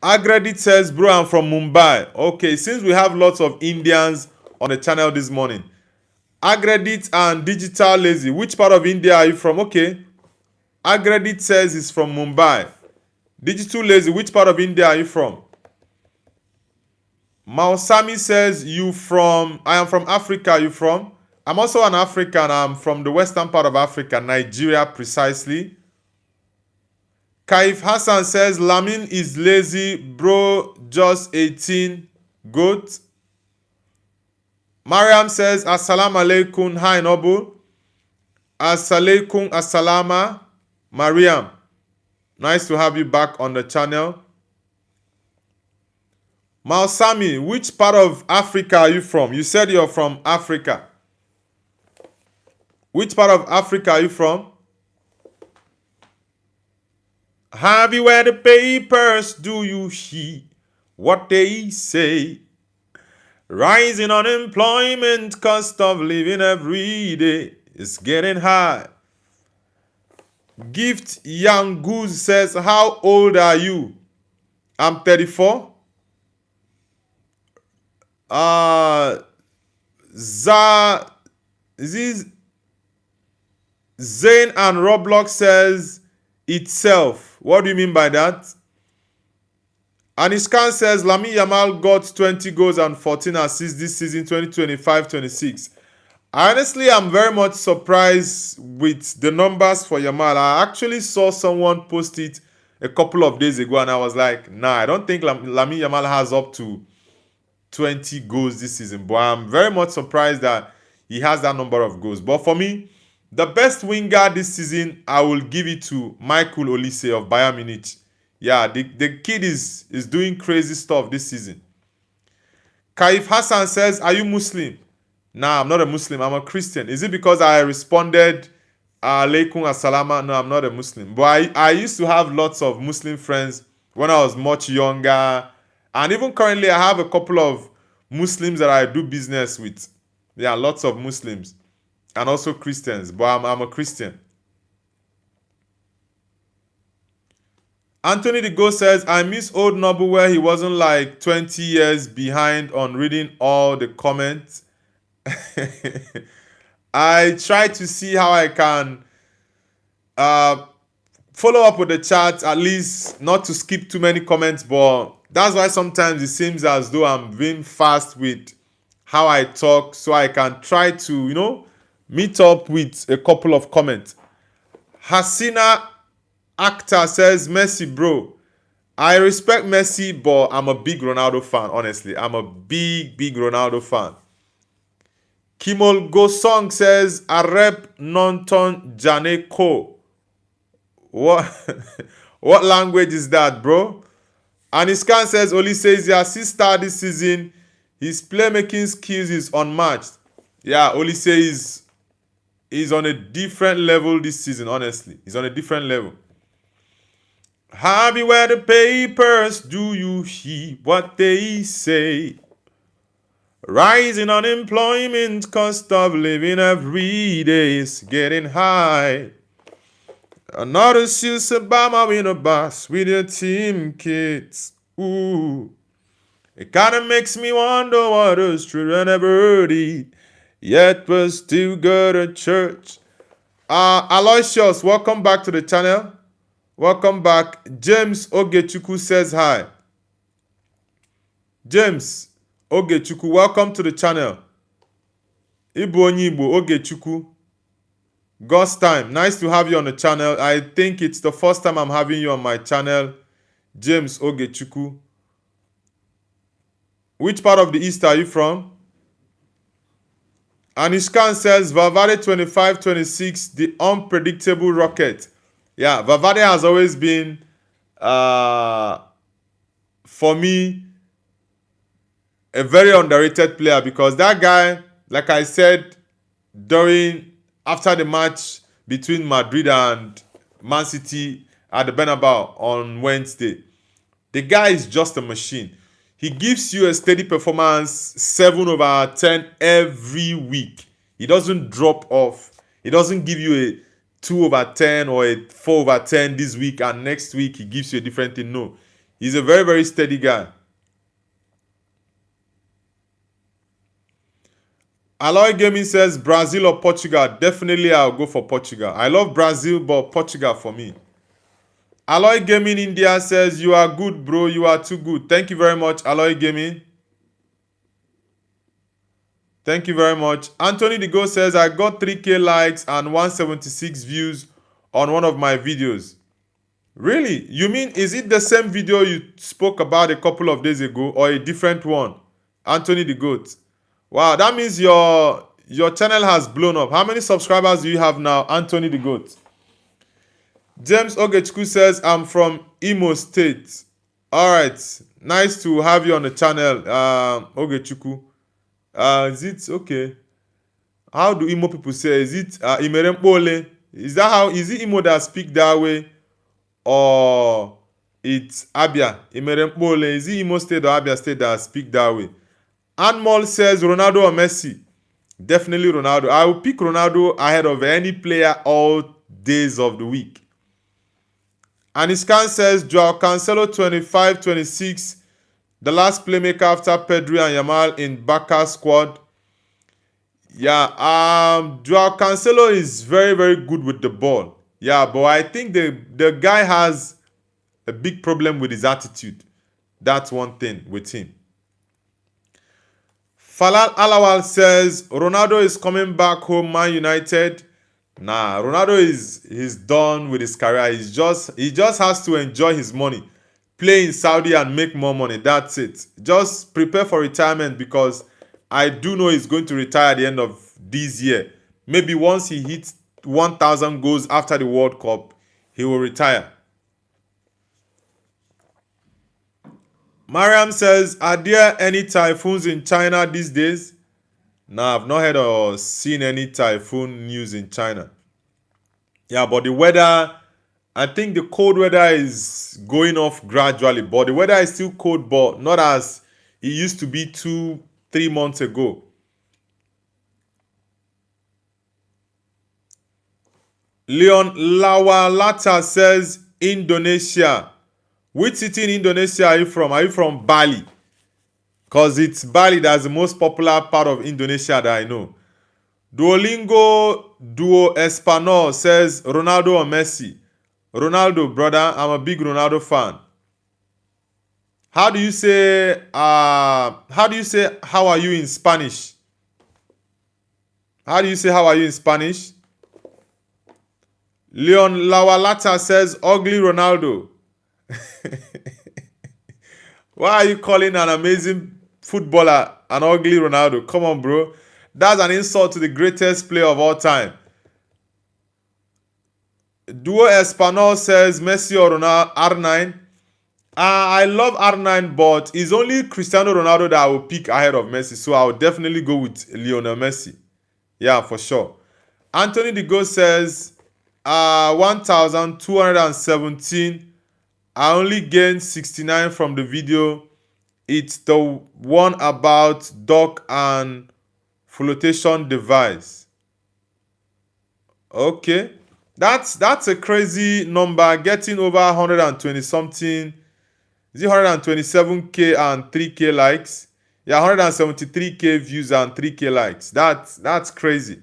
Agredit says, bro, I'm from Mumbai. Okay, since we have lots of Indians on the channel this morning, Agredit and Digital Lazy, which part of India are you from? Okay. Agredit says he's from Mumbai. Digital Lazy, which part of India are you from? Mausami says, I am from Africa. You from? I'm also an African. I'm from the western part of Africa, Nigeria precisely. Kaif Hassan says, Lamin is lazy, bro, just 18, goat. Mariam says, Assalamu alaikum, hi Nobu. Assalaikum, assalama, Mariam. Nice to have you back on the channel. Mausami, which part of Africa are you from? You said you're from Africa. Which part of Africa are you from? Have you read the papers? Do you hear what they say? Rising unemployment, cost of living every day is getting high. Gift Young Goose says, how old are you? I'm 34. Zane and Roblox says itself. What do you mean by that? Anishkan says Lamine Yamal got 20 goals and 14 assists this season 2025-26. Honestly, I'm very much surprised with the numbers for Yamal. I actually saw someone post it a couple of days ago and I was like, nah, I don't think Lamine Yamal has up to 20 goals this season. But I'm very much surprised that he has that number of goals. But for me, the best winger this season, I will give it to Michael Olise of Bayern Munich. Yeah, the kid is doing crazy stuff this season. Kaif Hassan says, are you Muslim? Nah, I'm not a Muslim. I'm a Christian. Is it because I responded, Alaikum Assalama? No, I'm not a Muslim. But I used to have lots of Muslim friends when I was much younger. And even currently, I have a couple of Muslims that I do business with. Yeah, lots of Muslims. And also Christians. But I'm a Christian. Anthony the Ghost says, I miss old Nobu where he wasn't like 20 years behind on reading all the comments. I try to see how I can follow up with the chat, at least not to skip too many comments, but that's why sometimes it seems as though I'm being fast with how I talk, so I can try to, meet up with a couple of comments. Hasina Actor says, Messi, bro. I respect Messi, but I'm a big Ronaldo fan, honestly. I'm a big Ronaldo fan. Kimol Gosong says, Arep Nonton Janeko. What language is that, bro? Aniskan says, Oli says, your sister this season, His playmaking skills is unmatched. Yeah, Olise is on a different level this season, honestly. He's on a different level. Have you read the papers? Do you hear what they say? Rising unemployment, cost of living every day is getting high. Another silver Obama in a bus with your team kids. Ooh. It kinda makes me wonder what us children ever did. Yet we're still go to church. Aloysius, welcome back to the channel. Welcome back. James Ogechuku says hi. James Ogechuku, welcome to the channel. Ibu onye Igbo, Ogechuku. God's time. Nice to have you on the channel. I think it's the first time I'm having you on my channel. James Ogechuku. Which part of the East are you from? Anishkan says, Valverde 25-26, the unpredictable rocket. Yeah, Valverde has always been, for me, a very underrated player because that guy, like I said, after the match between Madrid and Man City at the Bernabeu on Wednesday, the guy is just a machine. He gives you a steady performance, 7/10 every week. He doesn't drop off. He doesn't give you a 2/10 or a 4/10 this week and next week he gives you a different thing. No. He's a very, very steady guy. Aloy Gaming says Brazil or Portugal. Definitely I'll go for Portugal. I love Brazil, but Portugal for me. Aloy Gaming India says, you are good, bro. You are too good. Thank you very much, Aloy Gaming. Thank you very much. Anthony Digo says, I got 3K likes and 176 views on one of my videos. Really? You mean, is it the same video you spoke about a couple of days ago or a different one? Anthony the Goat. Wow, that means your channel has blown up. How many subscribers do you have now, Anthony the Goat? James Ogechku says, I'm from Imo State. All right. Nice to have you on the channel, Ogechukwu. Is it okay? How do Imo people say? Is it Imerempole? Is it Imo that speak that way? Or it's Abia? Imerempole. Is it Imo State or Abia State that speak that way? Anmol says Ronaldo or Messi? Definitely Ronaldo. I will pick Ronaldo ahead of any player all days of the week. Aniskan says Joao Cancelo 25-26, the last playmaker after Pedri and Yamal in Barca's squad. Yeah, Joao Cancelo is very, very good with the ball. Yeah, but I think the guy has a big problem with his attitude. That's one thing with him. Falal Alawal says Ronaldo is coming back home, Man United. Nah, Ronaldo he's done with his career. He just has to enjoy his money, play in Saudi and make more money. That's it. Just prepare for retirement because I do know he's going to retire at the end of this year. Maybe once he hits 1,000 goals after the World Cup, he will retire. Mariam says, are there any typhoons in China these days? No, I've not heard or seen any typhoon news in China. Yeah, but the weather, I think the cold weather is going off gradually. But the weather is still cold, but not as it used to be 2-3 months ago. Leon Lawalata says, Indonesia. Which city in Indonesia are you from? Are you from Bali? Because it's Bali that's the most popular part of Indonesia that I know. Duolingo Duo Espanol says Ronaldo or Messi. Ronaldo, brother. I'm a big Ronaldo fan. How do you say how are you in Spanish? How do you say how are you in Spanish? Leon Lawalata says ugly Ronaldo. Why are you calling an amazing footballer an ugly Ronaldo? Come on, bro. That's an insult to the greatest player of all time. Duo Espanol says Messi or Ronaldo R9. I love R9, but it's only Cristiano Ronaldo that I will pick ahead of Messi. So I'll definitely go with Lionel Messi. Yeah, for sure. Anthony the Ghost says, 1,217. I only gained 69 from the video. It's the one about dock and flotation device. Okay. That's a crazy number. Getting over 120 something. Is it 127k and 3k likes? Yeah, 173k views and 3k likes. That's crazy.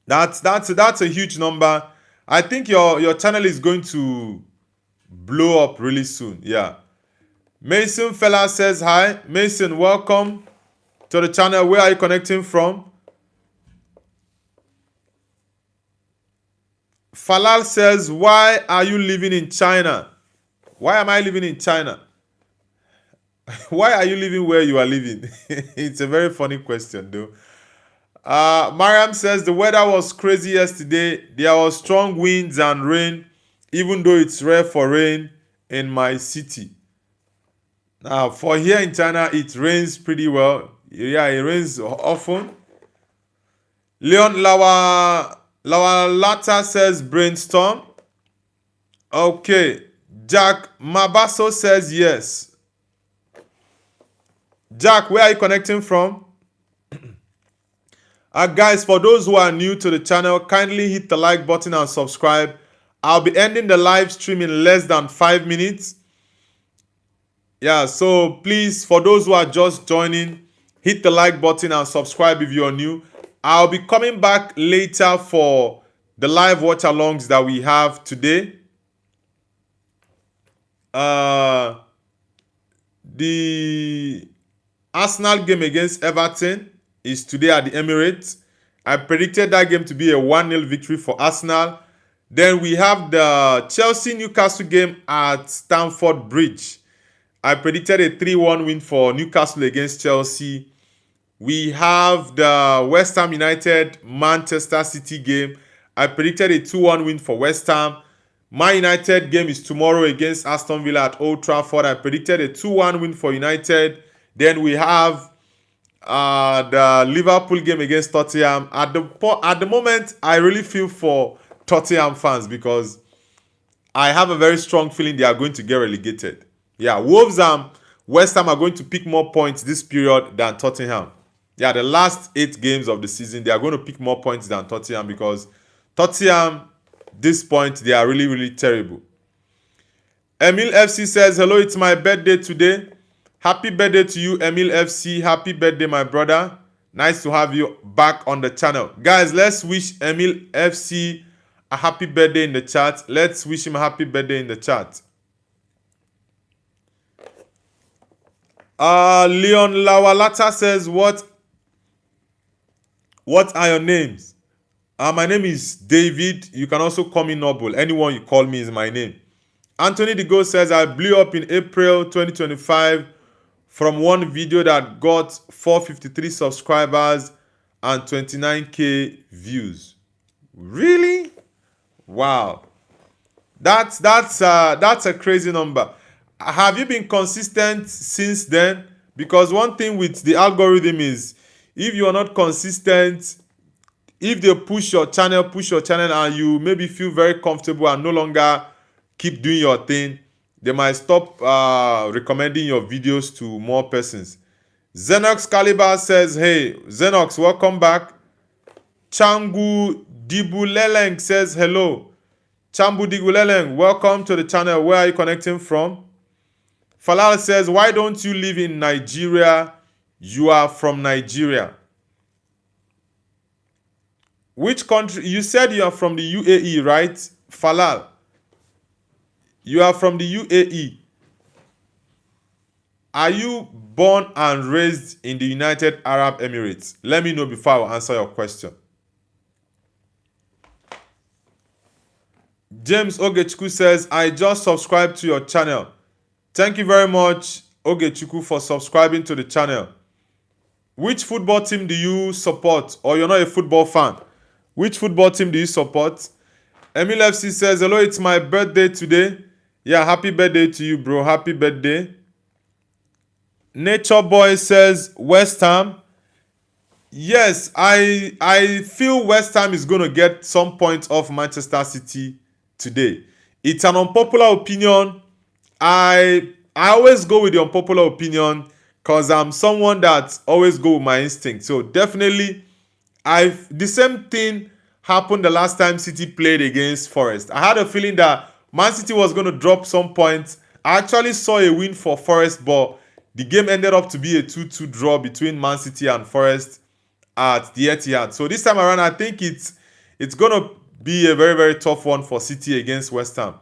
That's a huge number. I think your channel is going to blow up really soon. Yeah. Mason Fella says hi. Mason, welcome to the channel. Where are you connecting from? Falal says, why are you living in China? Why am I living in China? Why are you living where you are living? It's a very funny question, though. Mariam says the weather was crazy yesterday. There was strong winds and rain, even though it's rare for rain in my city. Now, for here in China, it rains pretty well. Yeah, it rains often. Leon Lawalata says brainstorm. Okay. Jack Mabaso says yes. Jack, where are you connecting from? Guys, for those who are new to the channel, kindly hit the like button and subscribe. I'll be ending the live stream in less than 5 minutes. Yeah, so please, for those who are just joining, hit the like button and subscribe if you're new. I'll be coming back later for the live watch-alongs that we have today. The Arsenal game against Everton is today at the Emirates. I predicted that game to be a 1-0 victory for Arsenal. Then we have the Chelsea-Newcastle game at Stamford Bridge. I predicted a 3-1 win for Newcastle against Chelsea. We have the West Ham United-Manchester City game. I predicted a 2-1 win for West Ham. My United game is tomorrow against Aston Villa at Old Trafford. I predicted a 2-1 win for United. Then we have the Liverpool game against Tottenham. At the moment, I really feel for Tottenham fans because I have a very strong feeling they are going to get relegated. Yeah, Wolves and West Ham are going to pick more points this period than Tottenham. Yeah, the last 8 games of the season, they are going to pick more points than Tottenham because Tottenham, this point, they are really, really terrible. Emil FC says, hello, it's my birthday today. Happy birthday to you, Emil FC. Happy birthday, my brother. Nice to have you back on the channel. Guys, let's wish Emil FC a happy birthday in the chat. Let's wish him a happy birthday in the chat. Leon Lawalata says, what are your names? My name is David. You can also call me Noble. Anyone you call me is my name. Anthony the Ghost says, I blew up in April 2025 from one video that got 453 subscribers and 29k views. Really? Wow. That's a crazy number. Have you been consistent since then? Because one thing with the algorithm is if you are not consistent, if they push your channel and you maybe feel very comfortable and no longer keep doing your thing, they might stop recommending your videos to more persons. Xenox Caliber says, hey, Xenox, welcome back. Changu Dibuleleng says, hello. Chambu Dibuleleng, welcome to the channel. Where are you connecting from? Falal says, why don't you live in Nigeria? You are from Nigeria. Which country? You said you are from the UAE, right? Falal. You are from the UAE. Are you born and raised in the United Arab Emirates? Let me know before I answer your question. James Ogechukwu says, I just subscribed to your channel. Thank you very much, Ogechukwu, for subscribing to the channel. Which football team do you support? Or you're not a football fan? Which football team do you support? Emil FC says, hello, it's my birthday today. Yeah, happy birthday to you, bro. Happy birthday. Nature Boy says West Ham. Yes, I feel West Ham is going to get some points off Manchester City today. It's an unpopular opinion. I always go with the unpopular opinion because I'm someone that always go with my instinct. So definitely, the same thing happened the last time City played against Forest. I had a feeling that Man City was going to drop some points. I actually saw a win for Forest, but the game ended up to be a 2-2 draw between Man City and Forest at the Etihad. So this time around, I think it's gonna be a very very tough one for City against West Ham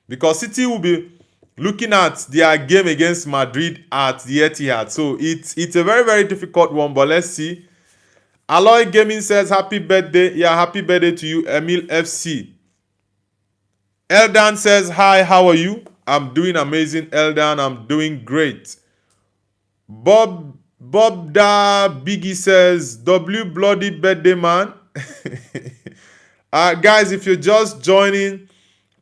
because City will be looking at their game against Madrid at the Etihad. So it's a very very difficult one. But let's see. Aloy Gaming says happy birthday. Yeah, happy birthday to you, Emil FC. Eldan says hi. How are you? I'm doing amazing, Eldan. I'm doing great. Bob Da Biggie says, W bloody birthday man. Guys, if you're just joining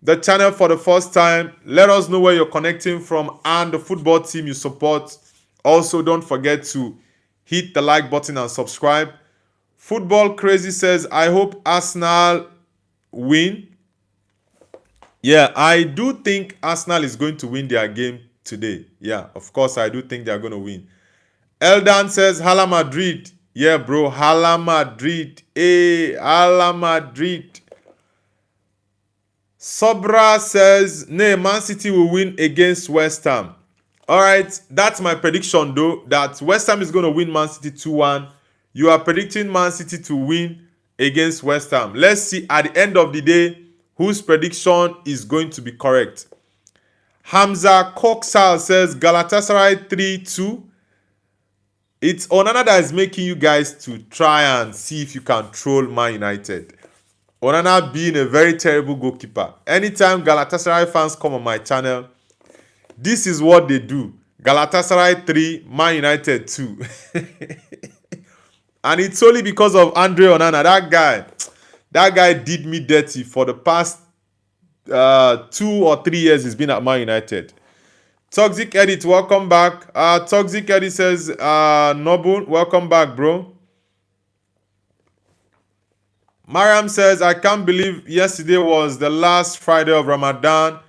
the channel for the first time, let us know where you're connecting from and the football team you support. Also, don't forget to hit the like button and subscribe. Football Crazy says, I hope Arsenal win. Yeah, I do think Arsenal is going to win their game today. Yeah, of course, I do think they're going to win. Eldan says, Hala Madrid. Yeah, bro, Hala Madrid. Hey, Hala Madrid. Sobra says, nay, Man City will win against West Ham. All right, that's my prediction, though, that West Ham is going to win Man City 2-1. You are predicting Man City to win against West Ham. Let's see at the end of the day whose prediction is going to be correct. Hamza Koksal says, Galatasaray 3-2. It's Onana that is making you guys to try and see if you can troll Man United. Onana being a very terrible goalkeeper. Anytime Galatasaray fans come on my channel, this is what they do. Galatasaray 3, Man United 2. And it's only because of Andre Onana. That guy did me dirty for the past 2 or 3 years he's been at Man United. Toxic Edit, welcome back. Toxic Edit says, Noble, welcome back, bro. Mariam says, I can't believe yesterday was the last Friday of Ramadan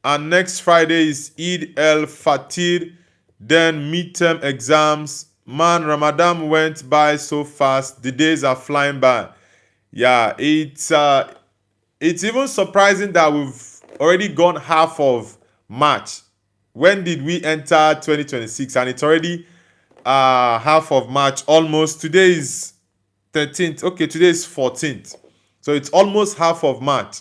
and next Friday is Eid el-Fatir, then midterm exams. Man, Ramadan went by so fast. The days are flying by. Yeah, it's even surprising that we've already gone half of March. When did we enter 2026? And it's already half of March almost. Today is 13th. Okay, today is 14th. So it's almost half of March.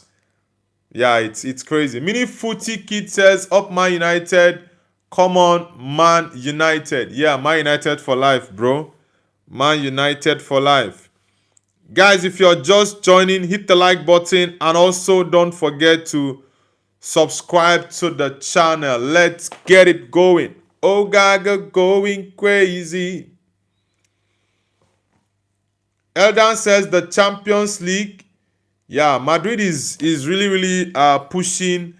Yeah, it's crazy. Mini Footy Kid says, up Man United. Come on, Man United. Yeah, Man United for life, bro. Man United for life. Guys, if you're just joining, hit the like button. And also don't forget to subscribe to the channel. Let's get it going. Oh, Gaga going crazy. Eldan says the Champions League. Yeah, Madrid is really pushing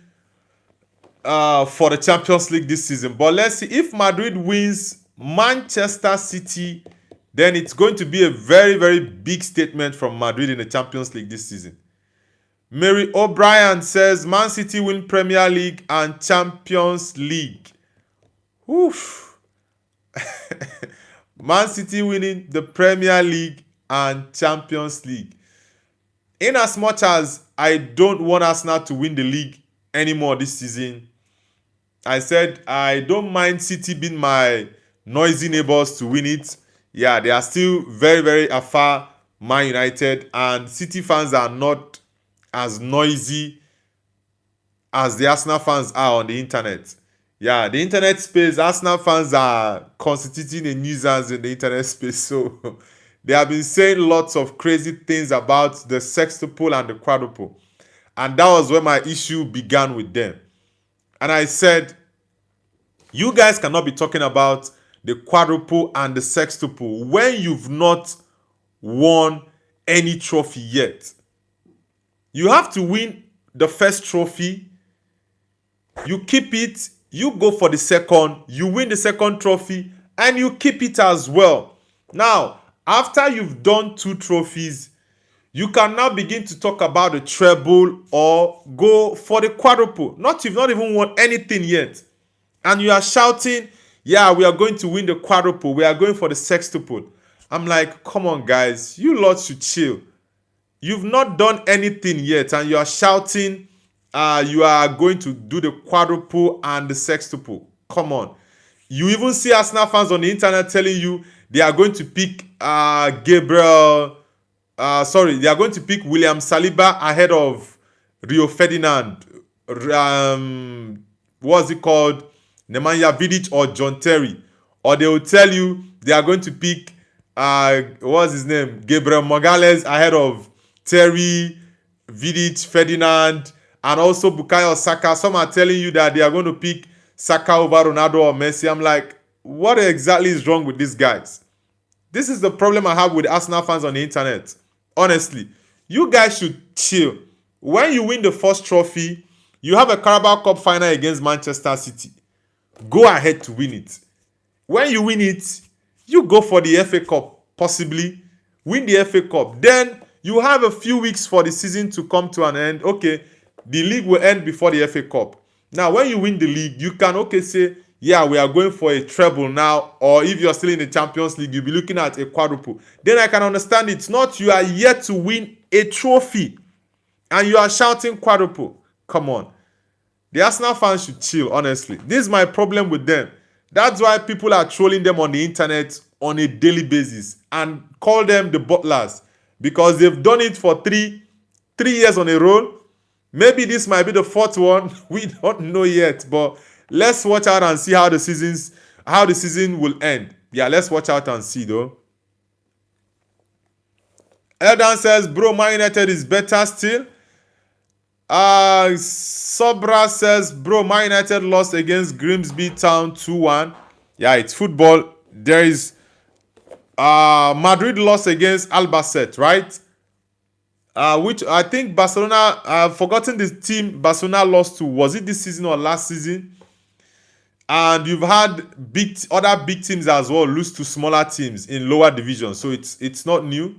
for the Champions League this season. But let's see if Madrid wins Manchester City, then it's going to be a very big statement from Madrid in the Champions League this season. Mary O'Brien says Man City win Premier League and Champions League. Oof. Man City winning the Premier League and Champions League. In as much as I don't want Arsenal to win the league anymore this season, I said I don't mind City being my noisy neighbors to win it. Yeah, they are still very afar Man United, and City fans are not as noisy as the Arsenal fans are on the internet. Yeah, the internet space, Arsenal fans are constituting a nuisance in the internet space. So they have been saying lots of crazy things about the sextuple and the quadruple. And that was where my issue began with them. And I said, you guys cannot be talking about the quadruple and the sextuple when you've not won any trophy yet. You have to win the first trophy You keep it, you go for the second, you win the second trophy, and you keep it as well. Now, after you've done 2 trophies, you can now begin to talk about the treble or go for the quadruple. You've not even won anything yet. And you are shouting, yeah, we are going to win the quadruple. We are going for the sextuple. I'm like, come on, guys. You lot should chill. You've not done anything yet, and you are shouting, you are going to do the quadruple and the sextuple. Come on. You even see Arsenal fans on the internet telling you they are going to pick Gabriel. They are going to pick William Saliba ahead of Rio Ferdinand. What's it called? Nemanja Vidic or John Terry. Or they will tell you they are going to pick what's his name? Gabriel Magalhaes ahead of Terry, Vidic, Ferdinand, and also Bukayo Saka. Some are telling you that they are going to pick Saka over Ronaldo or Messi. I'm like, what exactly is wrong with these guys? This is the problem I have with Arsenal fans on the internet. Honestly, you guys should chill. When you win the first trophy, you have a Carabao Cup final against Manchester City. Go ahead to win it. When you win it, you go for the FA Cup, possibly. Win the FA Cup. Then you have a few weeks for the season to come to an end. Okay, the league will end before the FA Cup. Now, when you win the league, you can, say, yeah, we are going for a treble now. Or if you're still in the Champions League, you'll be looking at a quadruple. Then I can understand it's not you are yet to win a trophy. And you are shouting quadruple. Come on. The Arsenal fans should chill, honestly. This is my problem with them. That's why people are trolling them on the internet on a daily basis and call them the butlers. Because they've done it for three years on a roll. Maybe this might be the 4th one. We don't know yet. But let's watch out and see how the season will end. Yeah, let's watch out and see though. Eldan says, bro, Man United is better still. Sobra says, bro, Man United lost against Grimsby Town 2-1. Yeah, it's football. There is Madrid lost against Albacete, right? Which I think Barcelona, I've forgotten the team Barcelona lost to. Was it this season or last season? And you've had other big teams as well lose to smaller teams in lower divisions. So it's not new.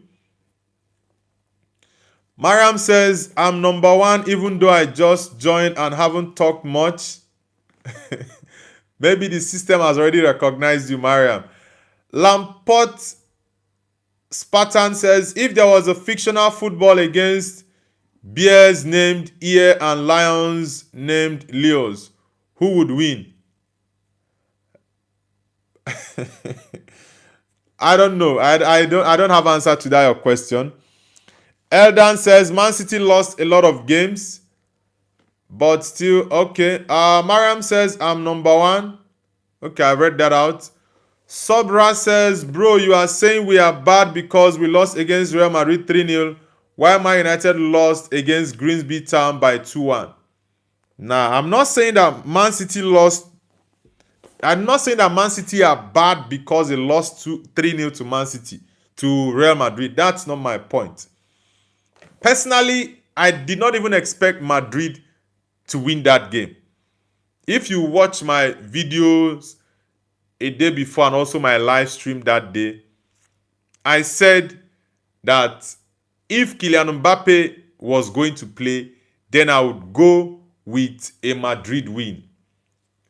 Mariam says, I'm number 1 even though I just joined and haven't talked much. Maybe the system has already recognized you, Mariam. Lamport Spartan says, if there was a fictional football against bears named Ear and lions named Leos, who would win? I don't know. I don't have answer to that your question. Eldan says, Man City lost a lot of games, but still, okay. Mariam says, I'm number 1. Okay, I read that out. Sobra says, bro, you are saying we are bad because we lost against Real Madrid 3-0, while Man United lost against Grimsby Town by 2-1. Nah, I'm not saying that Man City lost. I'm not saying that Man City are bad because they lost 3-0 to Man City, to Real Madrid. That's not my point. Personally, I did not even expect Madrid to win that game. If you watch my videos a day before and also my live stream that day, I said that if Kylian Mbappe was going to play, then I would go with a Madrid win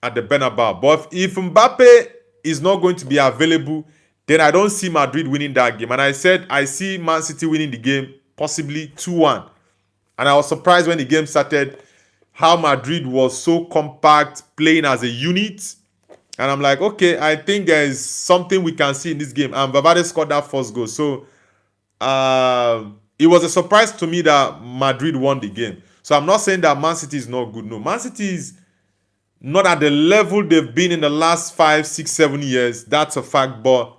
at the Bernabeu. But if Mbappe is not going to be available, then I don't see Madrid winning that game. And I said I see Man City winning the game, possibly 2-1. And I was surprised when the game started how Madrid was so compact, playing as a unit. And I'm like, okay, I think there is something we can see in this game. And Valverde scored that first goal. So it was a surprise to me that Madrid won the game. So I'm not saying that Man City is not good. No, Man City is not at the level they've been in the last 5, 6, 7 years. That's a fact. But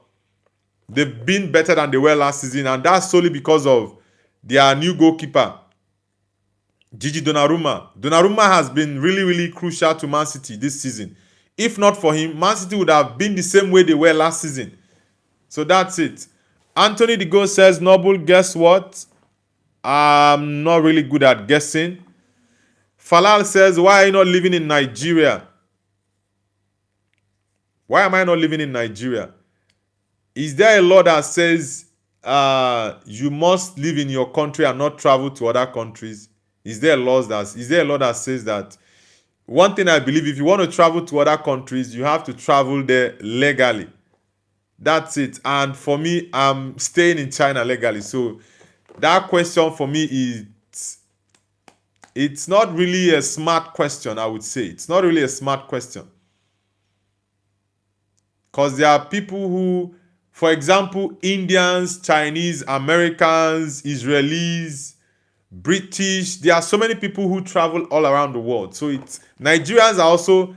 they've been better than they were last season. And that's solely because of their new goalkeeper, Gigi Donnarumma. Donnarumma has been really, really crucial to Man City this season. If not for him, Man City would have been the same way they were last season. So that's it. Anthony Digo says, Noble, guess what? I'm not really good at guessing. Falal says, why are you not living in Nigeria? Why am I not living in Nigeria? Is there a law that says you must live in your country and not travel to other countries? Is there a law that says that? One thing I believe, if you want to travel to other countries, you have to travel there legally. That's it. And for me, I'm staying in China legally. So that question for me is, it's not really a smart question, I would say. It's not really a smart question. Because there are people who, for example, Indians, Chinese, Americans, Israelis, British, there are so many people who travel all around the world. So Nigerians are also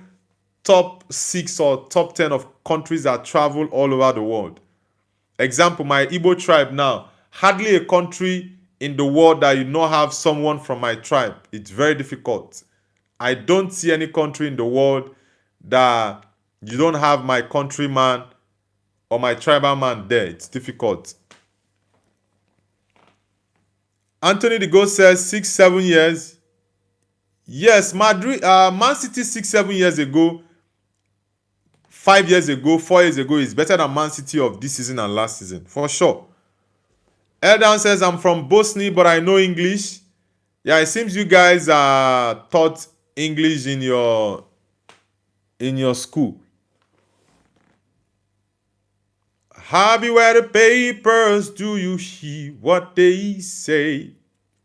top 6 or top 10 of countries that travel all over the world. Example, my Igbo tribe now, hardly a country in the world that you not have someone from my tribe. It's very difficult. I don't see any country in the world that you don't have my countryman or my tribal man there. It's difficult. Anthony the Ghost says 6-7 years. Yes, Madrid, Man City 6-7 years ago, 5 years ago, 4 years ago is better than Man City of this season and last season, for sure. Eldan says, I'm from Bosnia, but I know English. Yeah, it seems you guys are taught English in your school. Happy wear the papers, do you hear what they say?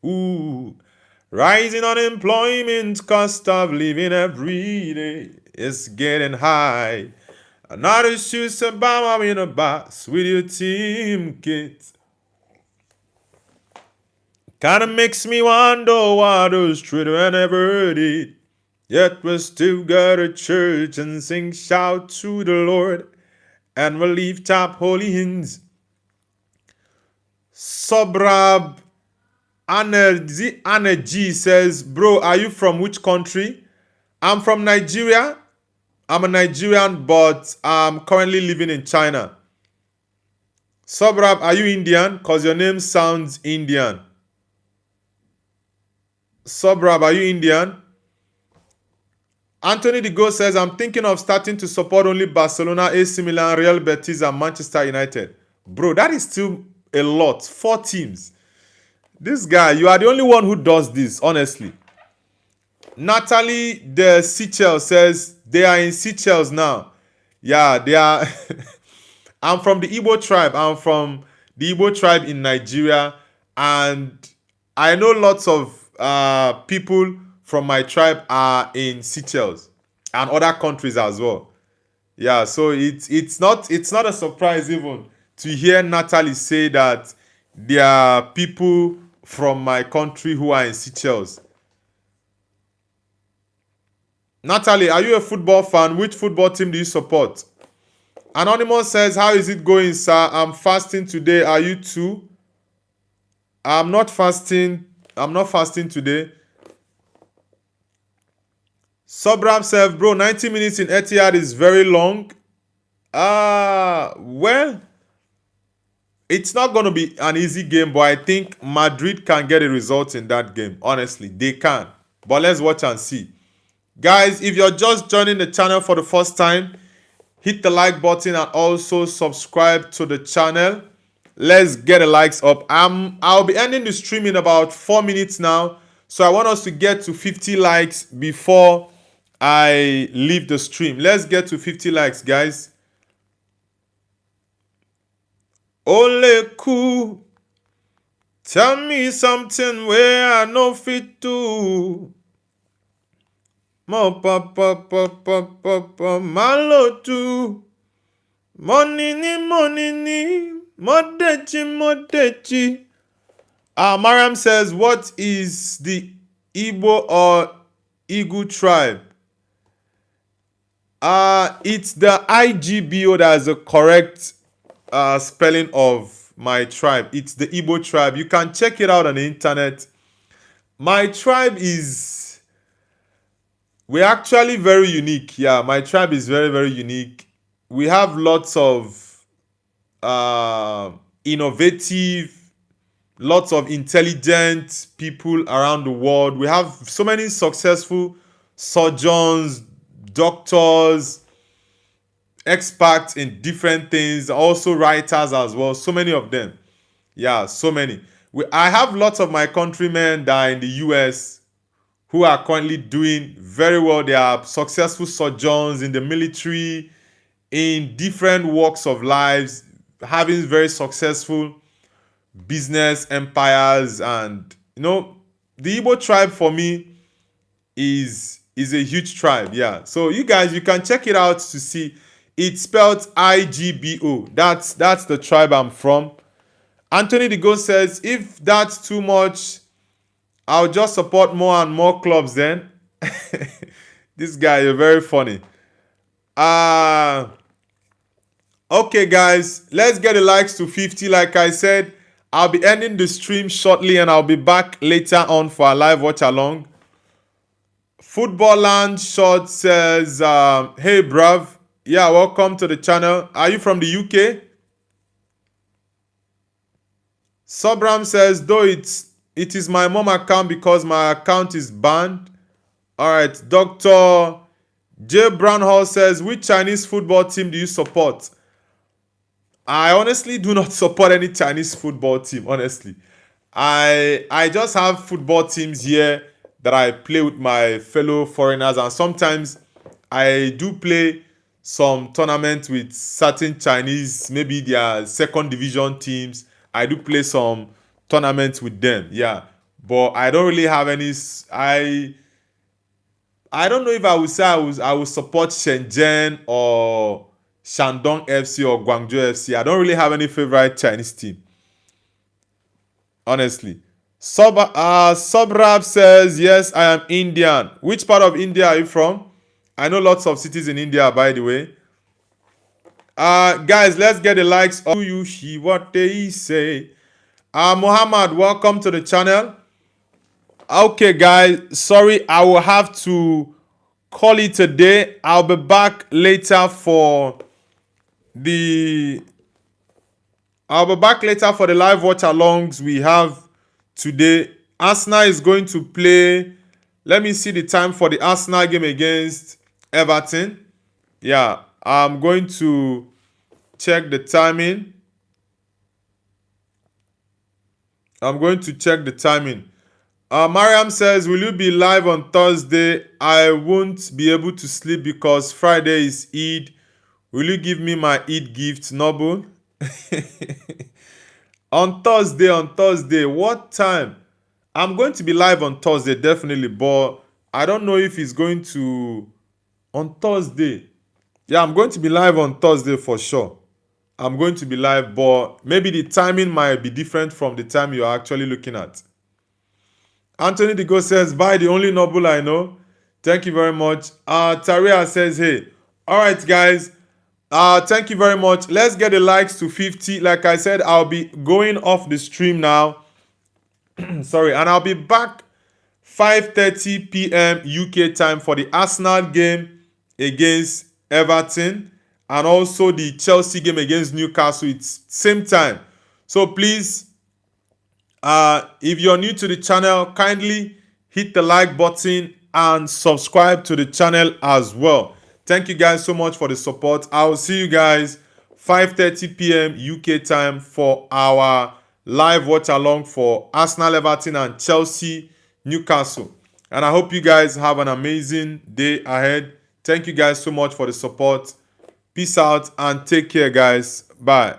Ooh, rising unemployment, cost of living every day is getting high. Another shoes about in a box with your team kids. Kinda makes me wonder what those children ever did. Yet we still go to church and sing shout to the Lord, and we'll lift up holy hymns. Sobrab Energy says, bro, are you from which country? I'm from Nigeria. I'm a Nigerian, but I'm currently living in China. Sobrab, are you Indian? Because your name sounds Indian. Sobrab, are you Indian? Anthony the Ghost says, I'm thinking of starting to support only Barcelona, AC Milan, Real Betis, and Manchester United. Bro, that is still a lot. 4 teams. This guy, you are the only one who does this, honestly. Natalie the Seychelles says, they are in Seychelles now. Yeah, they are. I'm from the Igbo tribe. I'm from the Igbo tribe in Nigeria. And I know lots of people from my tribe are in Seychelles and other countries as well. Yeah, so it's not a surprise even to hear Natalie say that there are people from my country who are in Seychelles. Natalie, are you a football fan? Which football team do you support? Anonymous says, how is it going, sir? I'm fasting today. Are you too? I'm not fasting. I'm not fasting today. Sobram says, bro, 90 minutes in Etihad is very long. Well, it's not going to be an easy game, but I think Madrid can get a result in that game. Honestly, they can. But let's watch and see. Guys, if you're just joining the channel for the first time, hit the like button and also subscribe to the channel. Let's get the likes up. I'll be ending the stream in about 4 minutes now. So I want us to get to 50 likes before I leave the stream. Let's get to 50 likes, guys. Ole ku, tell me something where I no fit to. Mo pa malo tu. Money ni modechi. Mariam says, what is the Igbo or Igu tribe? It's the IGBO that is the correct spelling of my tribe. It's the Igbo tribe. You can check it out on the internet. My tribe is... we're actually very unique. Yeah, my tribe is very, very unique. We have lots of innovative lots of intelligent people around the world. We have so many successful surgeons, doctors, experts in different things, also writers as well. So many of them. Yeah, so many. I have lots of my countrymen that are in the US who are currently doing very well. They are successful surgeons in the military, in different walks of lives, having very successful business empires. And the Igbo tribe for me is a huge tribe. Yeah, so you guys, you can check it out to see. It's spelled IGBO. That's the tribe I'm from. Anthony the Ghost says, if that's too much, I'll just support more and more clubs then. This guy, you're very funny. Okay, guys, let's get the likes to 50. Like I said, I'll be ending the stream shortly and I'll be back later on for a live watch along. Football Land Short says, hey, bruv. Yeah, welcome to the channel. Are you from the UK? Sobram says, though it is my mom account because my account is banned. All right, Dr. J. Brownhall says, which Chinese football team do you support? I honestly do not support any Chinese football team, honestly. I just have football teams here that I play with my fellow foreigners, and sometimes I do play some tournaments with certain Chinese, maybe their second division teams. I do play some tournaments with them, yeah. But I don't really have any. I don't know if I would say I would support Shenzhen or Shandong FC or Guangzhou FC. I don't really have any favorite Chinese team, honestly. Subrab says, yes, I am Indian. Which part of India are you from? I know lots of cities in India, by the way. Guys, let's get the likes of you. See what they say. Muhammad, welcome to the channel. Okay, guys, sorry, I will have to call it a day. I'll be back later for the live watch alongs we have today. Arsenal is going to play. Let me see the time for the Arsenal game against Everton. Yeah, I'm going to check the timing. Mariam says, will you be live on Thursday? I won't be able to sleep because Friday is Eid. Will you give me my Eid gift, Noble? On Thursday, what time? I'm going to be live on Thursday, definitely, but I don't know if it's going to... On Thursday. Yeah, I'm going to be live on Thursday for sure. I'm going to be live, but maybe the timing might be different from the time you're actually looking at. Anthony the Ghost says, bye, the only Noble I know. Thank you very much. Taria says, hey. All right, guys. Thank you very much. Let's get the likes to 50. Like I said, I'll be going off the stream now. Sorry, and I'll be back 5:30 p.m. UK time for the Arsenal game against Everton and also the Chelsea game against Newcastle. It's same time. So please, if you're new to the channel, kindly hit the like button and subscribe to the channel as well. Thank you guys so much for the support. I will see you guys 5:30 p.m. UK time for our live watch along for Arsenal, Everton, and Chelsea, Newcastle. And I hope you guys have an amazing day ahead. Thank you guys so much for the support. Peace out and take care, guys. Bye.